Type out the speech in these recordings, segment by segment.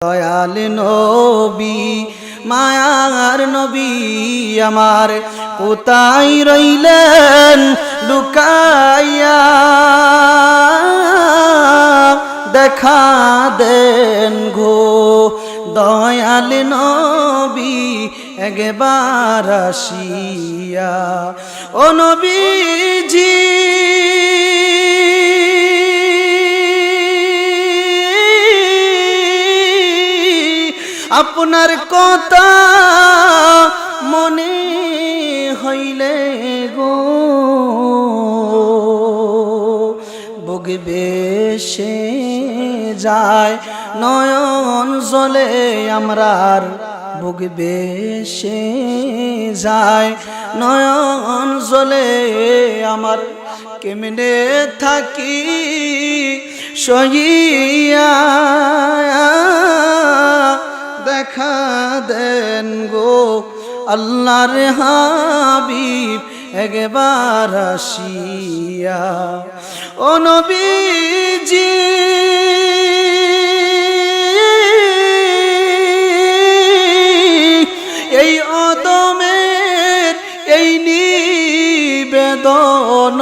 দয়াল নবী মায়ার নবী আমার কোথায় রইলেন লুকাইয়া দেখা দেন গো দয়াল নবী একবার আসিয়া ও নবীজি আপনার কথা মনে হইলে গো বুক বেশে যায় নয়ন জলে আমরার বুক বেশে যায় নয়ন জলে আমার কেমনে থাকি সহিয়া দেখা দেন গো আল্লাহর হাবিব একবার আসিয়া ও নবীজি এই অদমের এই নিবেদন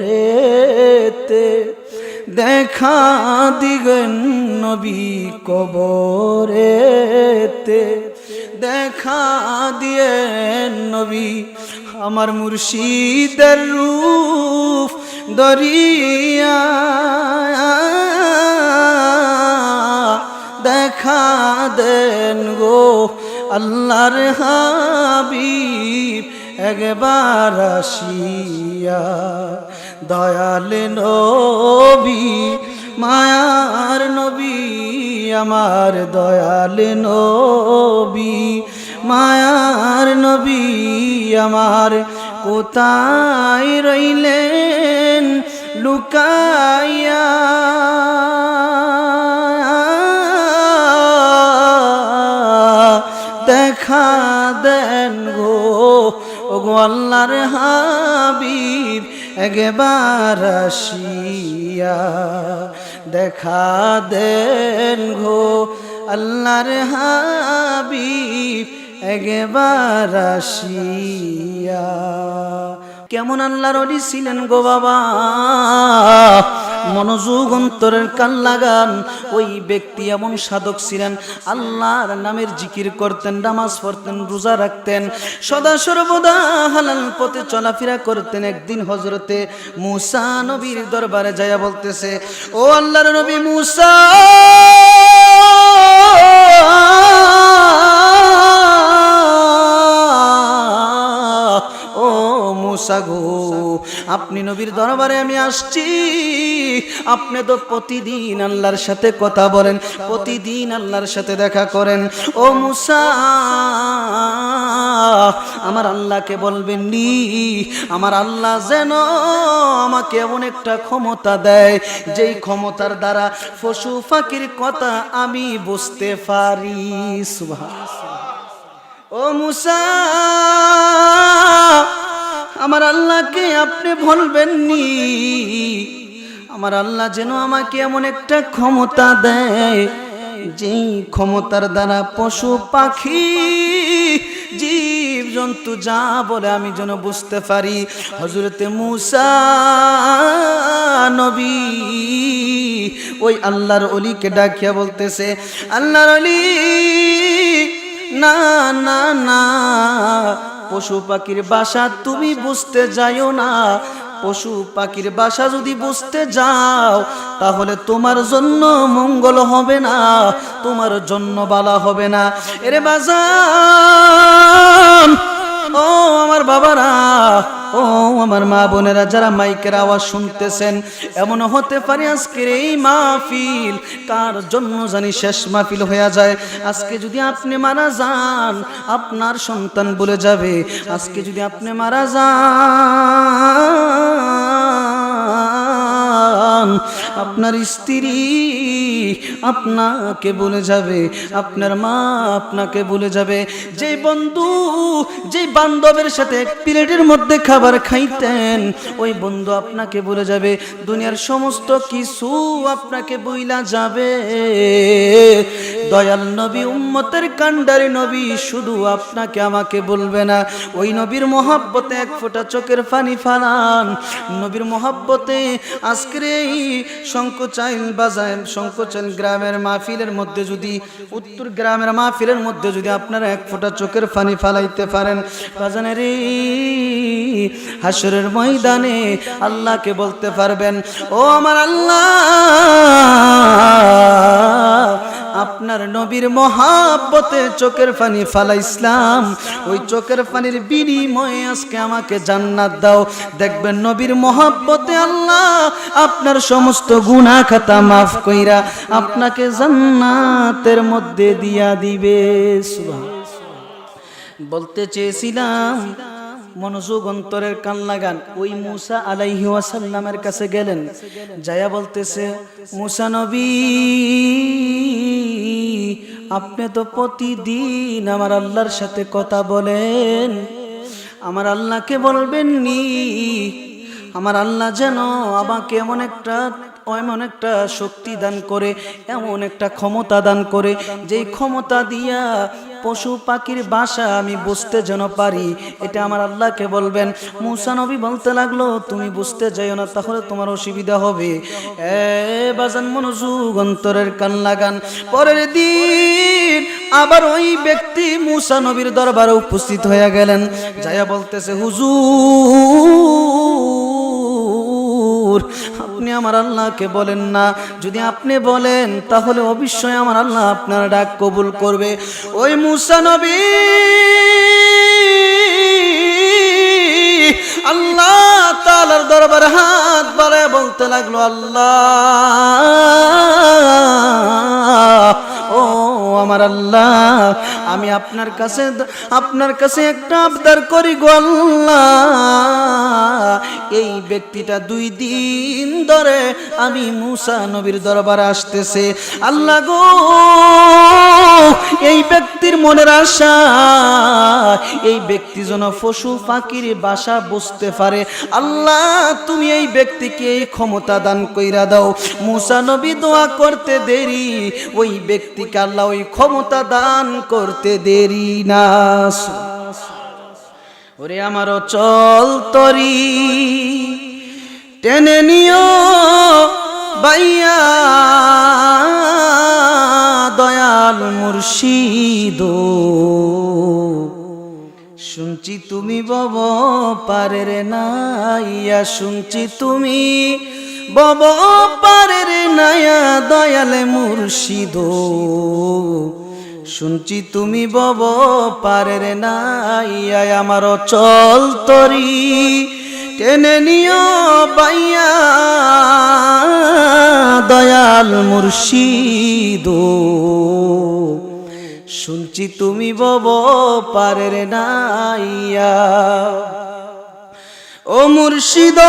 হাসরেতে দেখা দিগেন নবী কবরেতে দেখা দিয়েন নবী আমার মুর্শিদের রূপ দরিয়া দেখা দেন গো আল্লাহর হাবিব একবার আসিয়া দয়াল নবী মায়ার নবী আমার দয়াল নবী মায়ার নবী আমার কোথায় রইলেন লুকাইয়া দেখা দেন গো ওগো আল্লাহর হাবিব একবার আসিয়া দেখা দেন গো আল্লাহর হাবিব একবার আসিয়া কেমন আল্লাহর ওলি ছিলেন গো বাবা মনোযোগ অন্তরের কান লাগান ওই ব্যক্তি এমন সাধক ছিলেন আল্লাহর নামের জিকির করতেন নামাজ পড়তেন রোজা রাখতেন সদা সর্বদা হালাল পথে চলাফেরা করতেন একদিন হযরতে মূসা নবীর দরবারে যায়া বলতেছে ও আল্লাহর নবী মূসা গো আপনি নবীর দরবারে আমি আসছি আপনি তো প্রতিদিন আল্লাহর সাথে কথা বলেন প্রতিদিন আল্লাহর সাথে দেখা করেন ও মূসা আমার আল্লাহকে বলবেন নি আমার আল্লাহ যেন আমাকে এমন একটা ক্ষমতা দেয় যেই ক্ষমতার দ্বারা পশু পাখির কথা আমি বুঝতে পারি সুবহানাল্লাহ ও মূসা আমার আল্লাহকে আপনি বলবেন নি আমার আল্লাহ যেন আমাকে এমন একটা ক্ষমতা দেয় যেই ক্ষমতার দ্বারা পশু পাখি জীব জন্তু যা বলে আমি যেন বুঝতে পারি হযরতে মূসা নবী ওই আল্লাহর ওলিকে ডাকিয়া বলতেছে আল্লাহর ওলি না না না পশু পাখির ভাষা তুমি বুঝতে যাইও না পশু পাখির ভাষা যদি বুঝতে যাও তাহলে তোমার জন্য মঙ্গল হবে না তোমার জন্য ভালো হবে না এরে বাজান ও আমার বাবারা ও আমার মা বোনেরা যারা মাইকের আওয়াজ শুনতেছেন এমন হতে পারে আজকের এই মাহফিল কার জন্য জানি শেষ মাহফিল হয়ে যায় আজকে যদি আপনি মারা যান আপনার সন্তান বলে যাবে আজকে যদি আপনি মারা যান আপনার স্ত্রী আপনাকে ভুলে যাবে, আপনার মা আপনাকে ভুলে যাবে, যে বন্ধু যে বান্ধবের সাথে এক প্লেটের মধ্যে খাবার খাইতেন ওই বন্ধু আপনাকে ভুলে যাবে, দুনিয়ার সমস্ত কিছু আপনাকে বইলা যাবে। দয়াল নবী উম্মতের কান্ডারি নবী শুধু আপনাকে আমাকে বলবে না, ওই নবীর মহব্বতে এক ফোঁটা চোখের পানি ফালান। নবীর মহব্বতে আজকের এই শঙ্কচাইল বাজার শঙ্কচাইল গ্রামের মাহফিলের মধ্যে যদি উত্তর গ্রামের মাহফিলের মধ্যে যদি আপনারা এক ফোঁটা চোখের পানি ফালাইতে পারেন, বাজানের হাসরের ময়দানে আল্লাহকে বলতে পারবেন, ও আমার আল্লাহ, আপনার নবীর মহব্বতে চোখের পানি ফালাইছিলাম, ওই চোখের পানির বিনিময়ে আজকে আমাকে জান্নাত দাও। দেখবেন নবীর মহব্বতে আল্লাহ আপনার সমস্ত গুনাহ খাতা মাফ কইরা আপনাকে জান্নাতের মধ্যে দিয়া দিবে। বলতে চেয়েছিলাম, মনোযোগ অন্তরের কান লাগান। ওই মুসা আলাইহি ওয়াসাল্লামের কাছে গেলেন, যায়া বলতেছে, মুসা নবী, আপনি তো প্রতিদিন আমার আল্লাহর সাথে কথা বলেন, আমার আল্লাহকে বলবেন নি আমার আল্লাহ যেন আমাকে এমন একটা শক্তি দান করে, এমন একটা ক্ষমতা দান করে, যেই ক্ষমতা দিয়া পশু পাখির ভাষা আমি বুঝতে যেন পারি, এটা আমার আল্লাহকে বলবেন। মুসা নবী বলতে লাগলো, তুমি বুঝতে যাইও না, তাহলে তোমার অসুবিধা হবে। বাজান মনোযোগ অন্তরের কান লাগান। পরের দিন আবার ওই ব্যক্তি মুসা নবীর দরবারে উপস্থিত হয়ে গেলেন, যাইয়া বলতেছে, হুজুর, আপনি আমার আল্লাহকে বলেন না, যদি আপনি বলেন তাহলে অবশ্যই আমার আল্লাহ আপনার ডাক কবুল করবে। ওই মুসা নবী আল্লাহ তাআলার দরবারে হাত বাড়ায় বলতে লাগলো, আল্লাহ, ও আমার আল্লাহ, আমি আপনার কাছে একটা আবদার করি গো আল্লাহ, এই ব্যক্তিটা 2 দিন ধরে আমি মুসা নবীর দরবারে আসতেছে, আল্লাহ গো, এই ব্যক্তির মনের আশা, এই ব্যক্তি যেন পশু পাখির ভাষা বুঝতে পারে, আল্লাহ তুমি এই ব্যক্তিকে এই ক্ষমতা দান কইরা দাও। মুসা নবী দোয়া করতে দেরি, ওই ব্যক্তিকে আল্লাহ ওই ক্ষমতা দান করতে দেরি না। ওরে আমার চল তরি টেনে নিও বাইয়া, দয়াল মুর্শিদ, শুনছি তুমি বব পারের নাইয়া, শুনছি তুমি বব পারের নাইয়া, দয়াল মুর্শিদ, শুনছি তুমি বব পারের নাইয়া, আমার চল তরি টেনে নিও বাইয়া, দয়াল মুর্শিদ, শুনছি তুমি বব পারের নাইয়া। ও মুর্শিদ,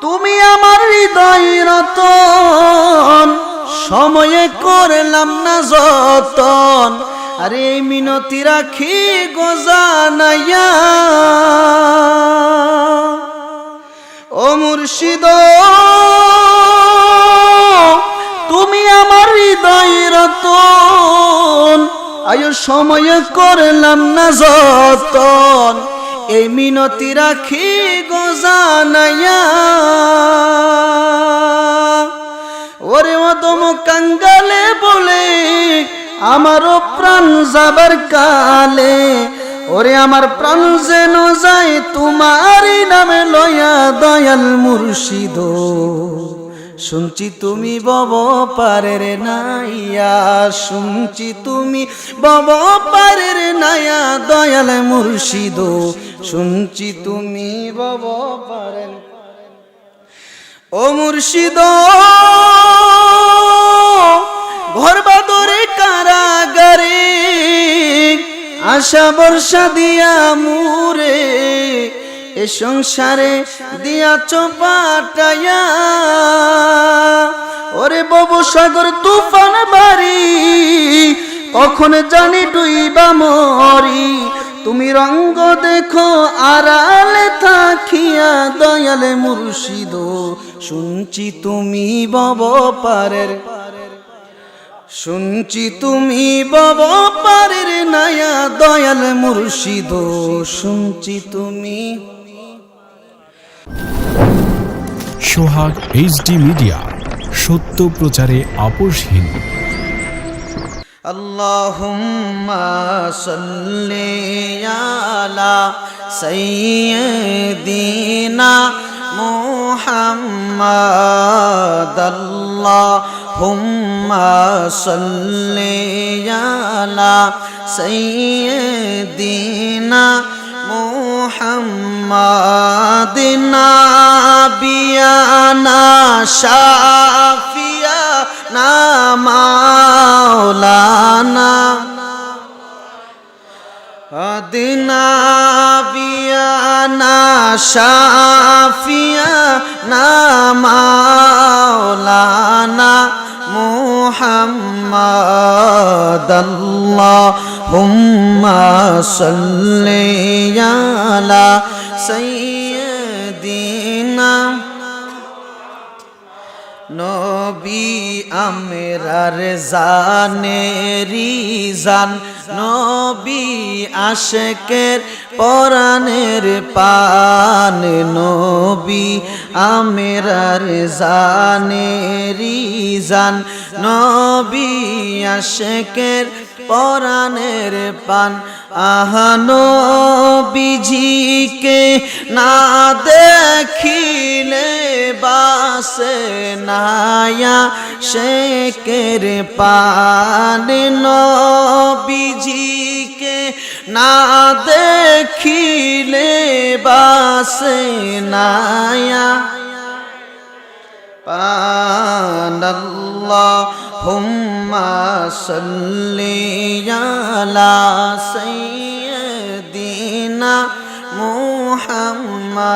তুমি আমার হৃদয় রতন, সময়ে করলাম না যতন, আরে মিনতি রাখি গোজানাইয়া। ও মুর্শিদ, তুমি আমার হৃদয় রতন, আয়ো সময় করলাম না যতন, এই মিনতি রাখি গোজানাইয়া। ওরে অদম কাঙ্গালে বলে আমারও প্রাণ যাবার কালে, ওরে আমার প্রাণ যেন যায় তোমারই নামে লয়া, দয়াল মুর্শিদ, শুনছি তুমি বব পারের নাইয়া, শুনছি তুমি বব পারের নাইয়া, দয়াল মুর্শিদ, শুনছি তুমি বব পারের। ও মুর্শিদ, ঘর বাদরে কারাগারে আশা বর্ষা দিয়া মুরে, এ সংসারে দিয়াছ পাটায়া, ওরে ভবসাগর তুফান বাড়ি, কখন জানি ডুইবা মরি। তুমি রঙ্গ দেখো আড়ালে থাকিয়া, দয়াল মুর্শিদ শুনছি তুমি ভব পারের, শুনছি তুমি ভব পারের নায়া, দয়াল মুর্শিদ শুনছি তুমি। সোহাগ এইচডি মিডিয়া, সত্য প্রচারে আপোষহীন। আল্লাহুম্মা সাল্লি আলা সাইয়্যিদিনা মুহাম্মাদ, আল্লাহুম্মা সাল্লি আলা সাইয়্যিদিনা মুহাম্মাদ, নাবিয়ানা শাফিয়ানা মাওলানা, নাবিয়ানা শাফিয়ানা মাওলানা মুহাম্মাদ, আল্লাহুম্মা সাল্লি আলা সাইয়্যিদিনা। নবী আমরার জানেরি জান, নবী আশেকের পরাণের পান, নবী আমরার জানেরি জান, নবী আশেকের পরাণের পান। আহা নবীজিকে না দেখিলে বাসে নায়া শেকের পান, নবীজিকে না দেখিলে বাসে নায়া পান। আল্লাহুম্মা সাল্লি আলা সাইয়্যিদিনা মুহাম্মাদ,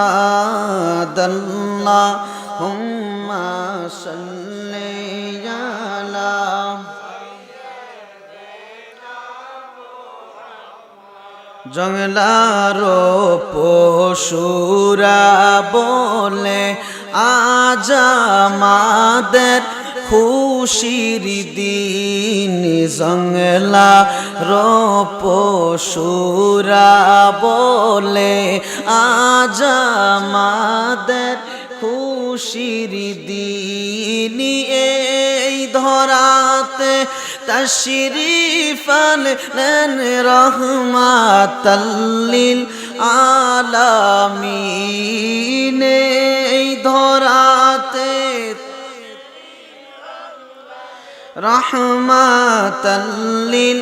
আল্লাহুম্মা সাল্লি আলা। জংলারো পশুরা বলে আজ আমাদের খুশির দিন, জংলার পশুরা বলে আজ আমাদের খুশির দিন। এই ধরাতে তশরিফ আনলেন রহমাতাল লিল আলামিন, এই ধরাতে রহমাতাল লিল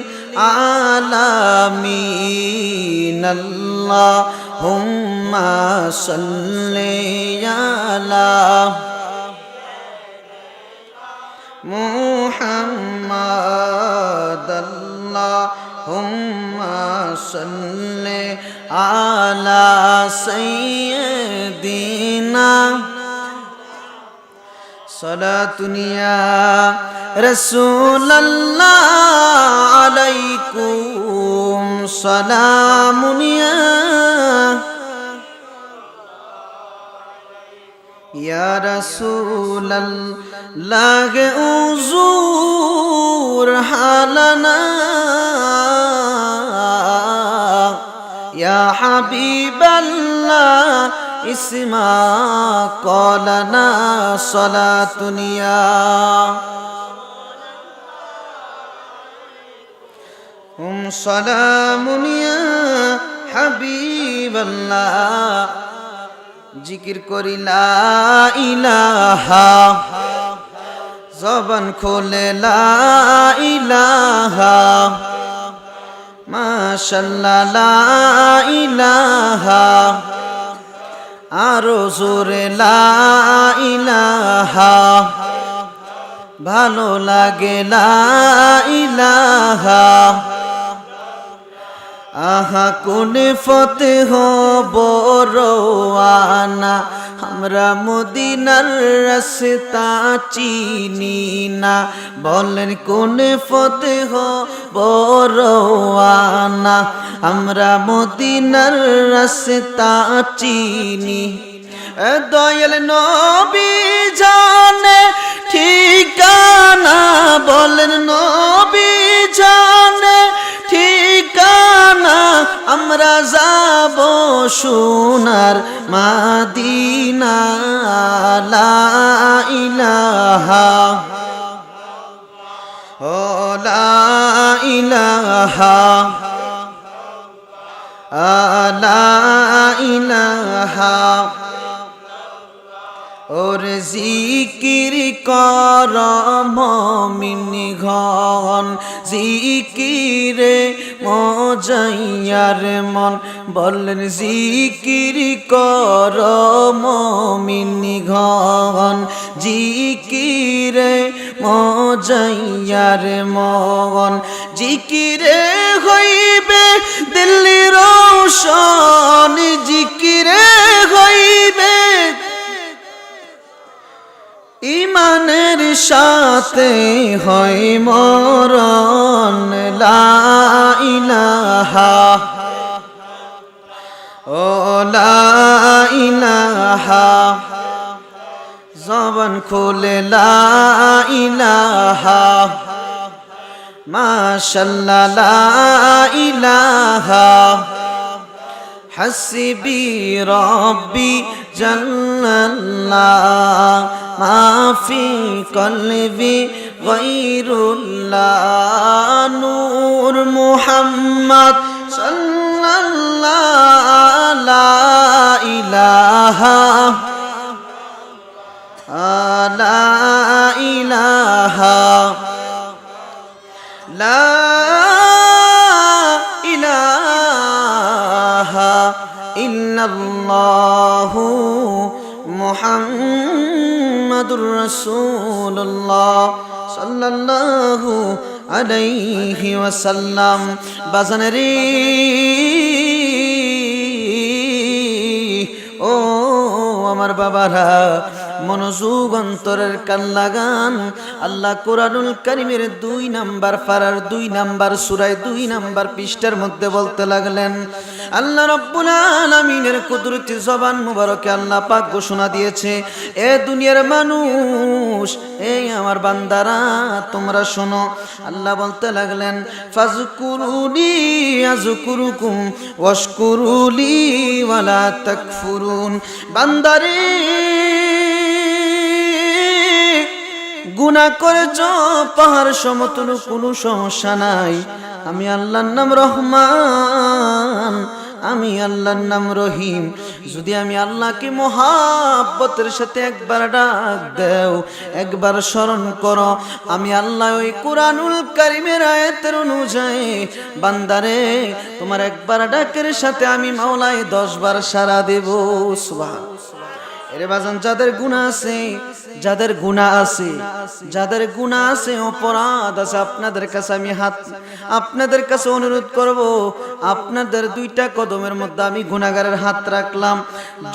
আলামিন। আল্লাহুম্মা সাল্লি আলা মুহাম্মাদ, আল্লাহুম্মা সাল্লি আলা সাইয়্যিদিনা। সালাতুন ইয়া রাসূলাল্লাহ আলাইকুম, সালামুন ইয়া রাসূলাল্লাহ উযুর হালানা, ইয়া হাবিবাল্লাহ ইসমা ক্বালানা। সালাতুন ইয়া সালামুন ইয়া হাবিবাল্লাহ। জিকির করি লা ইলাহা, জবান খোলে লা ইলাহা, মাশাআল্লাহ লা ইলাহা, আরো জোরে লা ইলাহা, ভালো লাগে লা ইলাহা, আহা কোন ফতেহ বড়ওয়ানা আমরা মদিনার রাস্তা চিনি না বলেন কোন ফতেহ বড়ওয়ানা আমরা মদিনার রাস্তা চিনি দয়াল নবী জানে ঠিকানা বলেন নবী জানে ঠিকানা আমরা যাব সোনার মদিনা লা ইলাহা ও লা ইলাহা লা ইলাহা ওর জিকির কর মুমিন গণ জিকিরে মজাইয়ার মন বলেন জিকির কর মুমিন গণ জিকিরে মজাইয়ার মন জিকিরে হইবে দিল্লি রোশন জিকিরে হইবে ইমানের সাথে হয় মরণ লা ইলাহা ও লা ইলাহা জবান খুলে লা ইলাহা মাশাআল্লাহ লা ইলাহা হাসবি রব্বি জাল্লাল্লাহ মা ফি কলবি গায়রুল্লাহ নূর মুহাম্মদ সাল্লাল্লাহু লা ইলাহা লা ইলাহা লা ইলাহা ইল্লাল্লাহু মুহাম্মাদুর রাসূলুল্লাহ সাল্লাল্লাহু আলাইহি ওয়াসাল্লাম বাজানেরে ও আমার বাবারা মনোযোগ অন্তরের কান লাগান আল্লাহ কোরআনুল কারীমের 2 নাম্বার পারার 2 নাম্বার সূরায় 2 নাম্বার পৃষ্ঠার মধ্যে বলতে লাগলেন আল্লাহ রাব্বুল আলামিনের কুদরতি জবান মুবারকে আল্লাহ পাক ঘোষণা দিয়েছে এ দুনিয়ার মানুষ এই আমার বান্দারা তোমরা শোনো আল্লাহ বলতে লাগলেন ফাজকুরুনি আযকুরুকুম ওয়াশকুরুলি ওয়ালা তাকফুরুন বান্দারে গুনাহ করেছো পাহাড় সমতুল কোনো সমস্যা নাই আমি আল্লাহর নাম রহমান আমি আল্লাহর নাম রহিম যদি আমি আল্লাহকে মহাব্বতের সাথে একবার ডাক দাও একবার স্মরণ করো আমি আল্লাহ ওই কোরআনুল কারীমের আয়াতের অনুযায়ী বান্দারে তোমার একবার ডাকের সাথে আমি মাওলাই 10 বার সাড়া দেব সুবহান এরে বাজান যাদের গুনাহ আছে যাদের গুনাহ আছে অপরাধ আছে আপনাদের কাছে অনুরোধ করব আপনাদের 2টা কদমের মধ্যে আমি গুনাহগারের হাত রাখলাম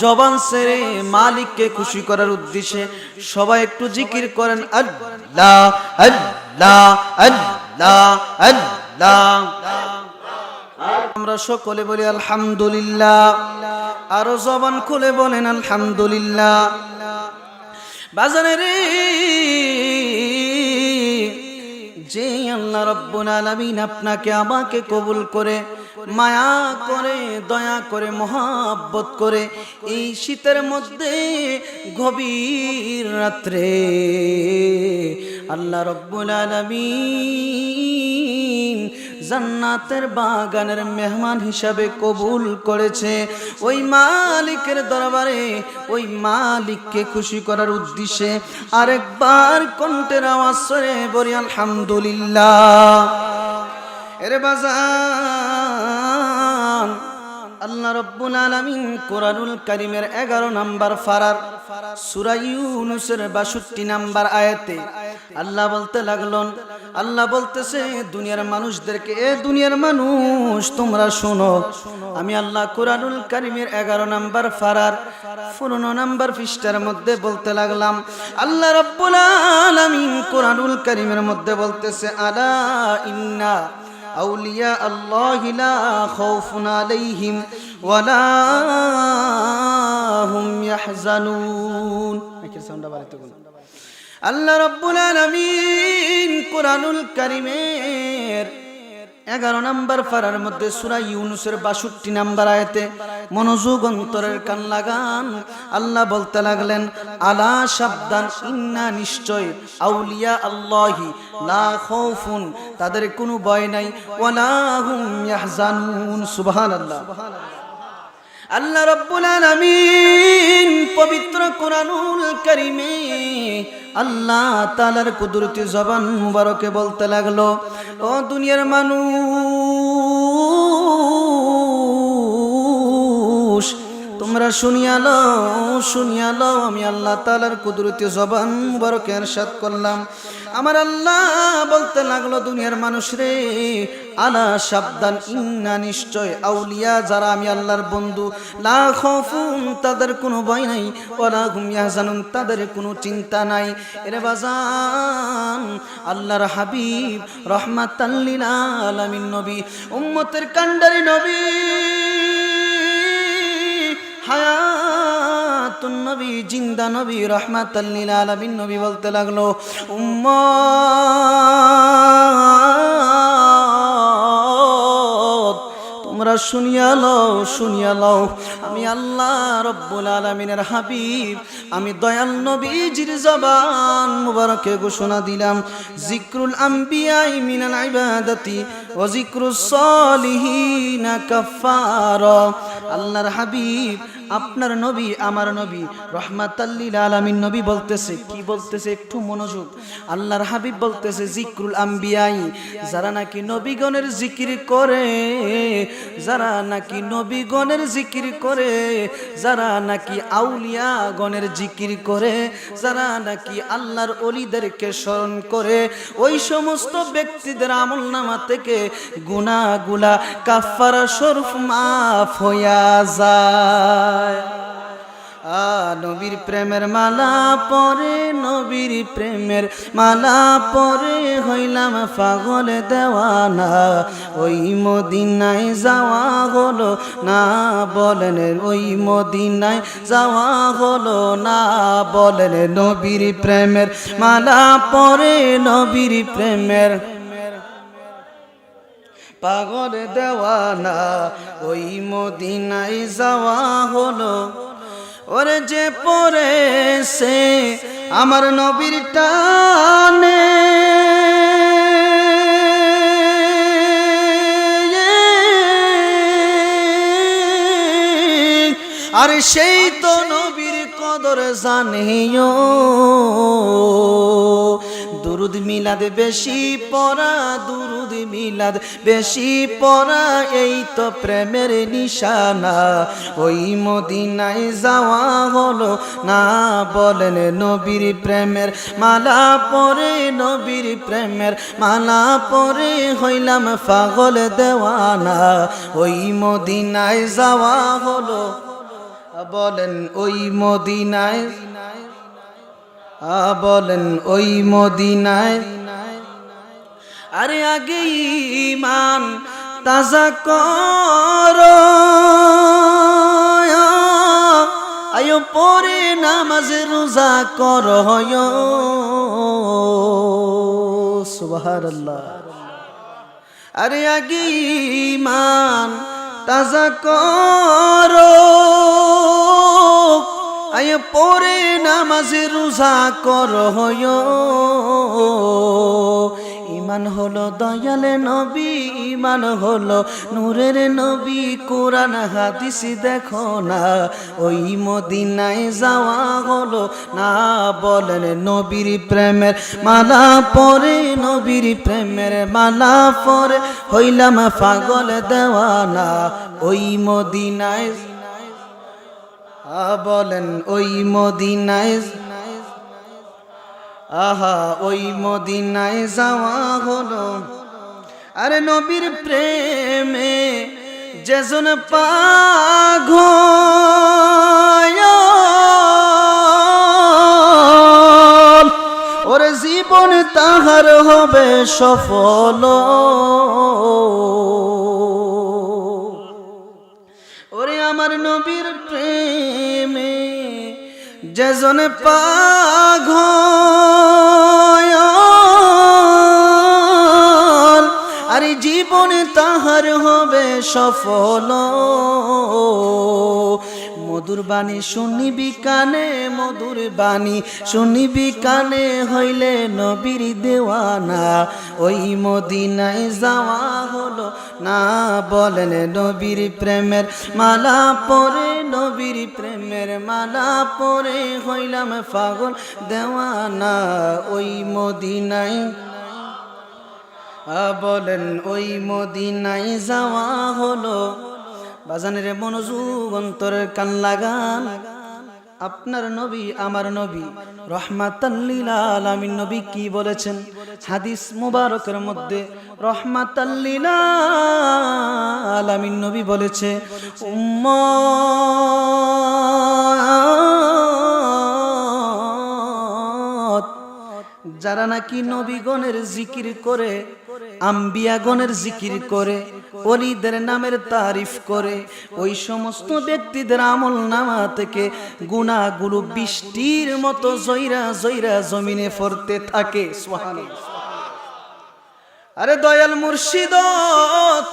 জবান ছেড়ে মালিককে খুশি করার উদ্দেশ্যে সবাই একটু জিকির করেন আল্লাহ আল্লাহ আল্লাহ আল্লাহ আমরা সকলে বলি আলহামদুলিল্লাহ আরো জবান খুলে বলেন আলহামদুলিল্লাহ বাজারে যে আল্লাহ রাব্বুল আলামিন আপনাকে আমাকে কবুল করে মায়া করে দয়া করে মহব্বত করে এই শীতের মধ্যে গভীর রাত্রে আল্লাহ রাব্বুল আলামিন জান্নাতের বাগানের মেহমান হিসাবে কবুল করেছে ওই মালিকের দরবারে ওই মালিককে খুশি করার উদ্দেশ্যে আরেকবার কণ্ঠের আওয়াজ করে বলি আলহামদুলিল্লাহ এরে বাজান আল্লাহ রাব্বুল আলামিন কোরআনুল কারীমের 11 নাম্বার পারার সূরা ইউনূসের 62 নাম্বার আয়াতে আল্লাহ বলতে লাগলেন আল্লাহ বলতেছে দুনিয়ার মানুষদেরকে, এ দুনিয়ার মানুষ তোমরা শোনো, আমি আল্লাহ কুরআনুল কারীমের 11 নম্বর পারার 15 নম্বর পৃষ্ঠার মধ্যে বলতে লাগলাম। আল্লাহ রাব্বুল আলামিন কুরআনুল কারীমের মধ্যে বলতেছে, আলা ইন্না আউলিয়া আল্লাহি লা খাউফুন আলাইহিম ওয়ালা হুম ইয়াহজানুন। আল্লাহ রাব্বুল আলামিন কুরআনুল কারীমের 11 নম্বর পারার মধ্যে সূরা ইউনূসের 62 নম্বর আয়াতে মনোযোগ অন্তরের কান লাগান। আল্লাহ বলতে লাগলেন, আলা সাবধান, ইন্না নিশ্চয়, আউলিয়া আল্লাহি লা খাউফুন তাদের কোনো ভয় নাই, ওয়ালা হুম ইয়াহজানুন। সুবহানাল্লাহ। আল্লাহ রাব্বুল আলামিন পবিত্র কুরআনুল কারীমে আল্লাহ তাআলার কুদরতি জবান মুবারকে বলতে লাগলো, ও দুনিয়ার মানুষ তোমরা শুনিয়া লও, আমি আল্লাহ তাআলার কুদরতি জবান মুবারকে ইরশাদ করলাম। আমার আল্লাহ বলতে লাগলো, দুনিয়ার মানুষ রে, আলা সাবধান, ইন্না নিশ্চয়, আউলিয়া যারা আমি আল্লাহর বন্ধু, লা খাউফুন তাদের কোনো ভয় নাই, ওয়ালা হুম ইয়াহজানুন তাদের কোনো চিন্তা নাই। এরে বাজান, আল্লাহর হাবিব রাহমাতাল লিল আলামিন নবী, উম্মতের কান্ডারি নবী, হায়াতুন নবী, জিন্দা নবী, রাহমাতাল লিল আলামিন নবী বলতে লাগলো, উম্মত তোমরা শুনিয়া লও, আমি আল্লাহ রব্বুল আলামিনের হাবিব, আমি দয়াল নবীজির জবান মুবারকে ঘোষণা দিলাম, যিকরুল আম্বিয়াই মিনাল ইবাদাতি ওয়া যিকরুস সালিহিনা কাফারা। আল্লাহর হাবিব আপনার নবী, আমার নবী, রাহমাতাল লিল আলামিন নবী বলতেছে, কি বলতেছে একটু মনোযোগ। আল্লাহর হাবিব বলতেছে, যিকরুল আম্বিয়াই, যারা নাকি নবীগণের জিকির করে, যারা নাকি নবীগণের জিকির করে, যারা নাকি আউলিয়া গণের জিকির করে, যারা নাকি আল্লাহর ওলিদেরকে স্মরণ করে, ওই সমস্ত ব্যক্তিদের আমলনামা থেকে গুনাহগুলা কাফারা স্বরূপ মাফ হইয়া যায়। নবীর প্রেমের মালা পরে, নবীর প্রেমের মালা পরে হইলাম পাগল দেওয়ানা, ওই মদিনায় যাওয়া হলো না বলেন, ওই মদিনায় যাওয়া হলো না বলেন, নবীর প্রেমের মালা পরে, নবীর প্রেমের পাগল দেওয়ানা, ওই মদিনায় যাওয়া হলো। ওরে যে পড়েছে আমার নবীর টানে, আর সেই তো নবীর কদর জানিও। দুরুদ মিলাদ বেশি পড়া, দুরুদ মিলাদ বেশি পড়া, এই তো প্রেমের নিশানা, ওই মদিনায় যাওয়া হলো না বলেন, নবীর প্রেমের মালা পরে, নবীর প্রেমের মালা পরে হইলাম পাগল দেওয়ানা, ওই মদিনায় যাওয়া হলো বলেন, ওই মদিনায় বলেন, ওই মদিনায়। আরে আগে ঈমান তাজা করো, আয়ো পরে নামাজ রোজা করো, সুবহানাল্লাহ। আরে আগে ঈমান তাজা করো, আয় পরে নামাজে রোজা করো, ইমান হলো দয়ালে নবী, ইমান হলো নূরের নবী, কোরআন হাদিস দেখো না, ওই মদিনায় যাওয়া হলো না বলেন, নবীর প্রেমের মালা পরে, নবীর প্রেমের মালা পরে হইলাম পাগল দেওয়ানা, ওই মদিনায় বলেন, ওই মদিনায়। আহা ওই মদিনায় যাওয়া হলো, আরে নবীর প্রেমে যেজন পাগল, ওরে জীবন তাহার হবে সফল। ওরে আমার নবীর প্রেমে যেজন পাগল, আরে জীবন তাহার হবে সফল। মধুর বাণী শুনিবি কানে, মধুর বাণী শুনিবি কানে, হইলে নবীর দেওয়ানা। ওই মদিনায় যাওয়া হলো না, বলেন নবীর প্রেমের মালা পরে, নবীর প্রেমের মালা পরে হইলাম পাগল দেওয়ানা। ওই মদিনায় বলেন ওই মদিনায় যাওয়া হলো। বাজানের মনোযোগ অন্তরের কান লাগান, আপনার নবী আমার নবী রহমাতাল লিল আলামিন নবী কি বলেছেন হাদিস মুবারকের মধ্যে? রহমাতাল লিল আলামিন নবী বলেছে, উম্মত যারা নাকি নবীগণের জিকির করে, আম্বিয়াগণের জিকির করে, ওলিদের নামের তারিফ করে, ওই সমস্ত ব্যক্তিদের আমল নামা থেকে গুনাহগুলো বৃষ্টির মতো জয়রা জয়রা জমিনে পড়তে থাকে। সুবহানাল্লাহ। আরে দয়াল মুর্শিদ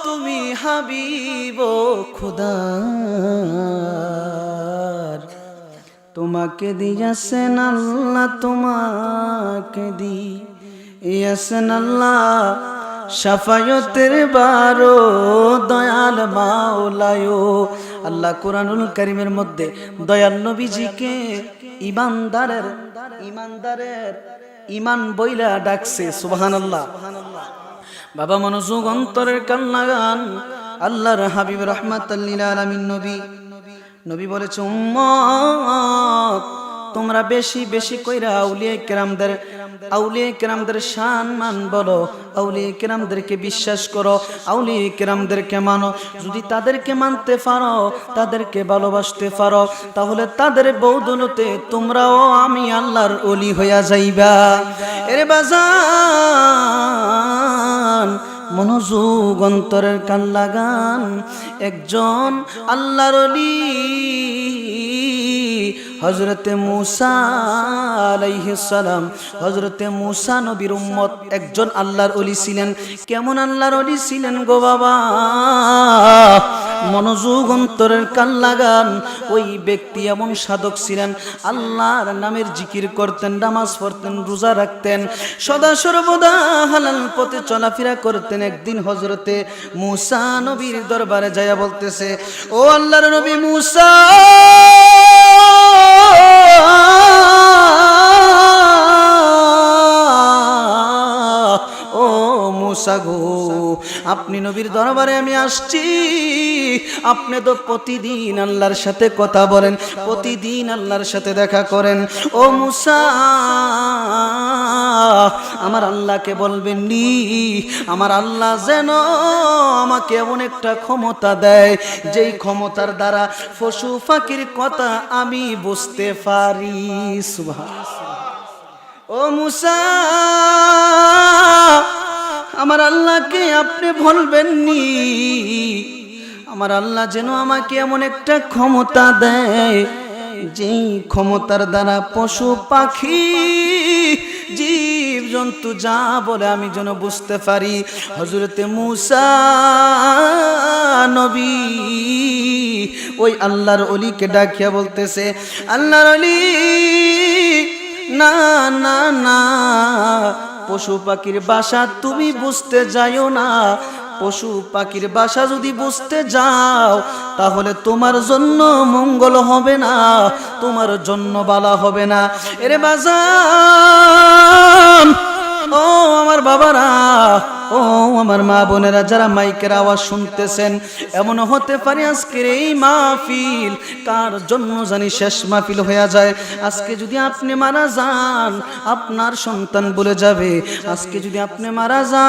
তুমি হাবিব খোদার, তোমাকে দিয়েছেন আল্লাহ, তোমাকে দিয়েছেন আল্লাহ শাফায়তের বারো দয়াল মাওলায়ো। আল্লাহ কুরআনুল কারীমের মধ্যে দয়াল নবীজিকে ইমানদারের ইমান বইলা ডাকছে। সুবহানাল্লাহ। বাবা মনোযোগ অন্তরের কান লাগান, আল্লাহর হাবিব রাহমাতাল লিল আলামিন নবী বলেছে, উম্মত তোমরা বেশি বেশি কইরা আউলিয়া কেরামদের শান মান বলো, আউলিয়া কেরামদেরকে বিশ্বাস করো, আউলিয়া কেরামদেরকে মানো। যদি তাদেরকে মানতে পারো, তাদেরকে ভালোবাসতে পারো, তাহলে তাদের বদৌলতে তোমরাও আমি আল্লাহর ওলি হইয়া যাইবা। এরে বাজান মনোযোগ অন্তরের কান লাগান, একজন আল্লাহর ওলি হযরতে মূসা আলাইহিস সালাম, হযরতে মূসা নবীর উম্মত একজন আল্লাহর ওলি ছিলেন। কেমন আল্লাহর ওলি ছিলেন গো বাবা? মনোযোগ অন্তরের কান লাগান। ওই ব্যক্তি এমন সাধক ছিলেন, আল্লাহর নামের জিকির করতেন, নামাজ পড়তেন, রোজা রাখতেন, সদা সর্বদা হালাল পথে চলাফেরা করতেন। একদিন হযরতে মূসা নবীর দরবারে যায়া বলতেছে, ও আল্লাহর নবী মূসা, ও মূসা গো, আপনি নবীর দরবারে আমি আসছি। আপনি তো প্রতিদিন আল্লাহর সাথে কথা বলেন, প্রতিদিন আল্লাহর সাথে দেখা করেন। ও মূসা, আমার আল্লাহকে বলবেন নি, আমার আল্লাহ যেন আমাকে এমন একটা ক্ষমতা দেয়, যেই ক্ষমতার দ্বারা পশু পাখির কথা আমি বুঝতে পারি। সুবহানাল্লাহ। ও মূসা, আমার আল্লাহকে আপনি বলবেন নি, আমার আল্লাহ যেন আমাকে এমন একটা ক্ষমতা দেয়, যেই ক্ষমতার দ্বারা পশু পাখি জীব জন্তু যা বলে আমি যেন বুঝতে পারি। হযরতে মূসা নবী ওই আল্লাহর ওলিকে ডাকিয়া বলতেছে, আল্লাহর ওলি, না না না, পশু পাখির ভাষা তুমি বুঝতে যাইও না। পশু পাখির ভাষা যদি বুঝতে যাও, তাহলে তোমার জন্য মঙ্গল হবে না, তোমার জন্য বালা হবে না। এরে বাজান, ও ও আমার বাবারা, ও আমার মা বোনেরা যারা মাইকের আওয়াজ শুনতেছেন, এমন হতে পারে আজকের এই মাহফিল কার জন্য জানি শেষ মাহফিল হয়ে যায়। আজকে যদি আপনি মারা যান, আপনার সন্তান বলে যাবে। আজকে যদি আপনি মারা যান,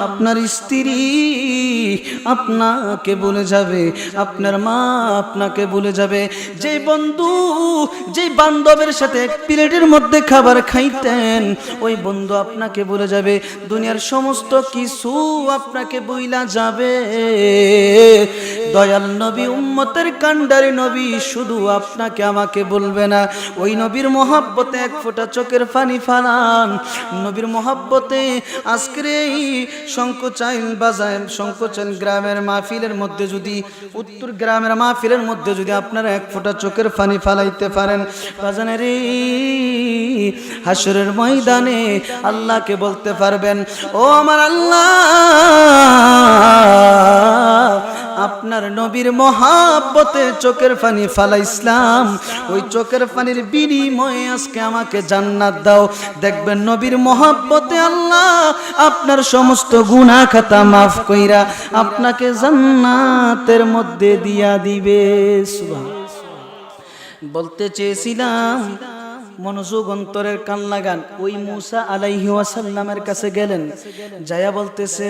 আপনার স্ত্রী আপনাকে বলে যাবে, আপনার মা আপনাকে বলে যাবে। যে বন্ধু, যে বান্ধবের সাথে এক প্লেটের মধ্যে খাবার খাইতেন, ওই বন্ধু আপনাকে বলে যাবে। দুনিয়ার সমস্ত কিছু আপনাকে বইলা যাবে। দয়াল নবী, উম্মতের কান্ডারি নবী শুধু আপনাকে আমাকে বলবে না, ওই নবীর মহব্বতে এক ফোঁটা চোখের পানি ফালান। নবীর মহব্বতে আজকের এই শঙ্কচাইল বাজার, শঙ্কচাইল গ্রামের মাহফিলের মধ্যে যদি, উত্তর গ্রামের মাহফিলের মধ্যে যদি আপনারা এক ফোঁটা চোখের পানি ফালাইতে পারেন, বাজানের হাসরের ময়দানে আল্লাহকে বলতে পারবেন, ও আমার আল্লাহ, আপনার নবীর মহাব্বতে চোখের পানি ফালাইছিলাম, ওই চোখের পানির বিনিময়ে আজকে আমাকে জান্নাত দাও। দেখবেন নবীর মহাব্বতে আল্লাহ আপনার সমস্ত গুনাহ খাতা মাফ কইরা আপনাকে জান্নাতের মধ্যে দিয়া দিবে। বলতে চেয়েছিলাম, মনোযোগ অন্তরের কান লাগান। ওই মুসা আলাইহি ওয়াসাল্লামের কাছে গেলেন, যায়া বলতেছে,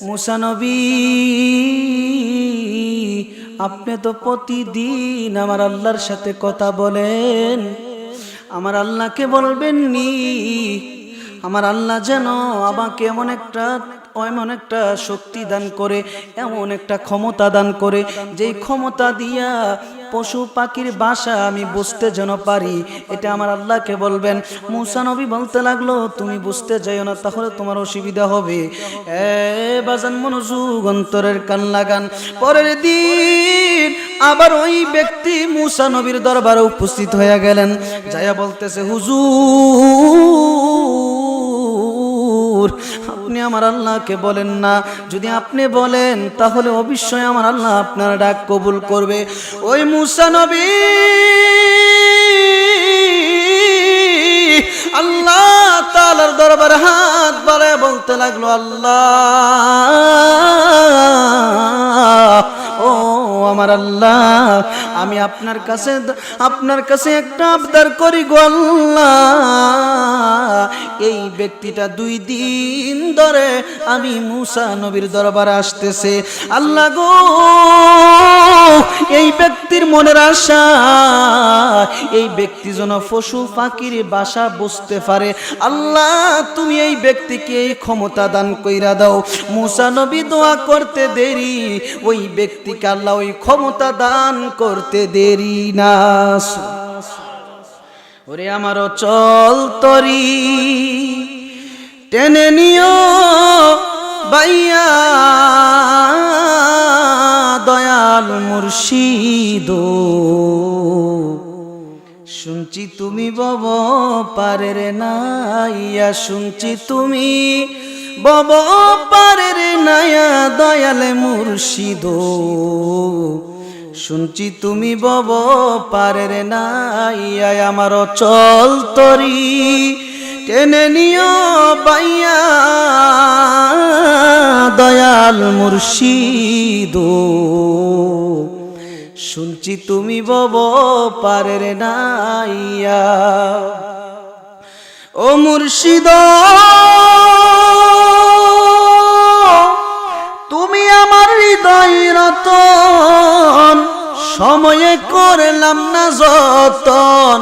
মুসা নবী, আপনি তো প্রতিদিন আমার আল্লাহর সাথে কথা বলেন, আমার আল্লাহকে বলবেন নি আমার আল্লাহ যেন আমাকে এমন একটা শক্তি দান করে, এমন একটা ক্ষমতা দান করে, যেই ক্ষমতা দিয়া পশু পাখির ভাষা আমি বুঝতে যেন পারি, এটা আমার আল্লাহকে বলবেন। মুসা নবী বলতে লাগলো, তুমি বুঝতে যাইও না, তাহলে তোমার অসুবিধা হবে। বাজান, মনোযোগ অন্তরের কান লাগান। পরের দিন আবার ওই ব্যক্তি মুসা নবীর দরবারে উপস্থিত হয়ে গেলেন, যাইয়া বলতেছে, হুজুর, আপনি আমার আল্লাহকে বলেন না, যদি আপনি বলেন তাহলে অবশ্যই আমার আল্লাহ আপনার ডাক কবুল করবে। ওই মুসা নবী আল্লাহ তাআলার দরবারে হাত বাড়ায় বলতে লাগলো, আল্লাহ, ও আমার আল্লাহ, আমি আপনার কাছে একটা আবদার করি গো আল্লাহ। এই ব্যক্তিটা 2 দিন ধরে আমি মুসা নবীর দরবারে আসতেছে, আল্লাহ গো, এই ব্যক্তির মনের আশা, এই ব্যক্তি যেন পশু পাখির ভাষা বুঝতে পারে, আল্লাহ তুমি এই ব্যক্তিকে এই ক্ষমতা দান কইরা দাও। মুসা নবী দোয়া করতে দেরি, ওই ব্যক্তিকে আল্লাহ ওই ক্ষমতা দান করতে দেরি না। ওরে আমার চল তরি টেনে নিও বাইয়া, দয়াল মুর্শিদ, শুনছি তুমি বব পারের নাইয়া, শুনছি তুমি বব পারের নাইয়া, দয়াল মুর্শিদ, শুনছি তুমি বব পারের নাইয়া, আমার চল তরি টেনে নিও বাইয়া, দয়াল মুর্শিদ, শুনছি তুমি বব পারের নাইয়া। ও মুর্শিদ, তুমি আমার হৃদয় রতন, সময়ে করলাম না যতন,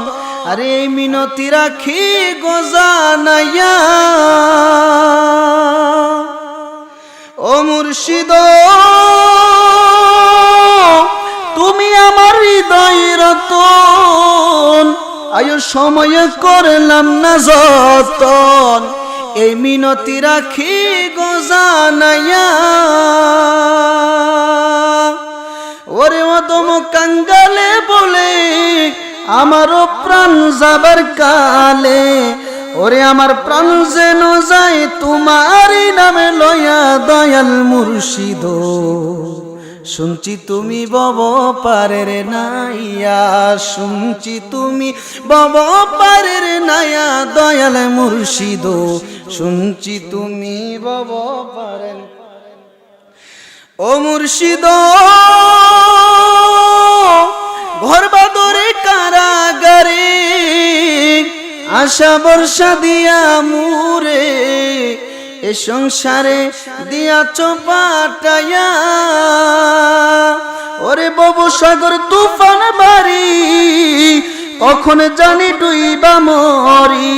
আরে মিনতি রাখি গোজানাইয়া। ও মুর্শিদ, তুমি আমার হৃদয় রতন, আয়ো সময়ে করলাম না যতন, এই মিনতি রাখি গোজানাইয়া। ওরে অদম কাঙ্গালে বলে আমারও প্রাণ যাবার কালে, ওরে আমার প্রাণ যেন যায় তোমারই নামে লয়া, দয়াল মুর্শিদ, শুনছি তুমি বব পারের নাইয়া, শুনছি তুমি বব পারের নাইয়া দয়াল মুর্শিদ, শুনছি তুমি বব পারের। ও মুর্শিদ ঘর বাদরে কারাগারে আশা বর্ষা দিয়া মুরে এ সংসারে দিয়াছ পাটায়া, ওরে ববু সাগর তুফান বাড়ি কখন জানি ডুইবা মরি,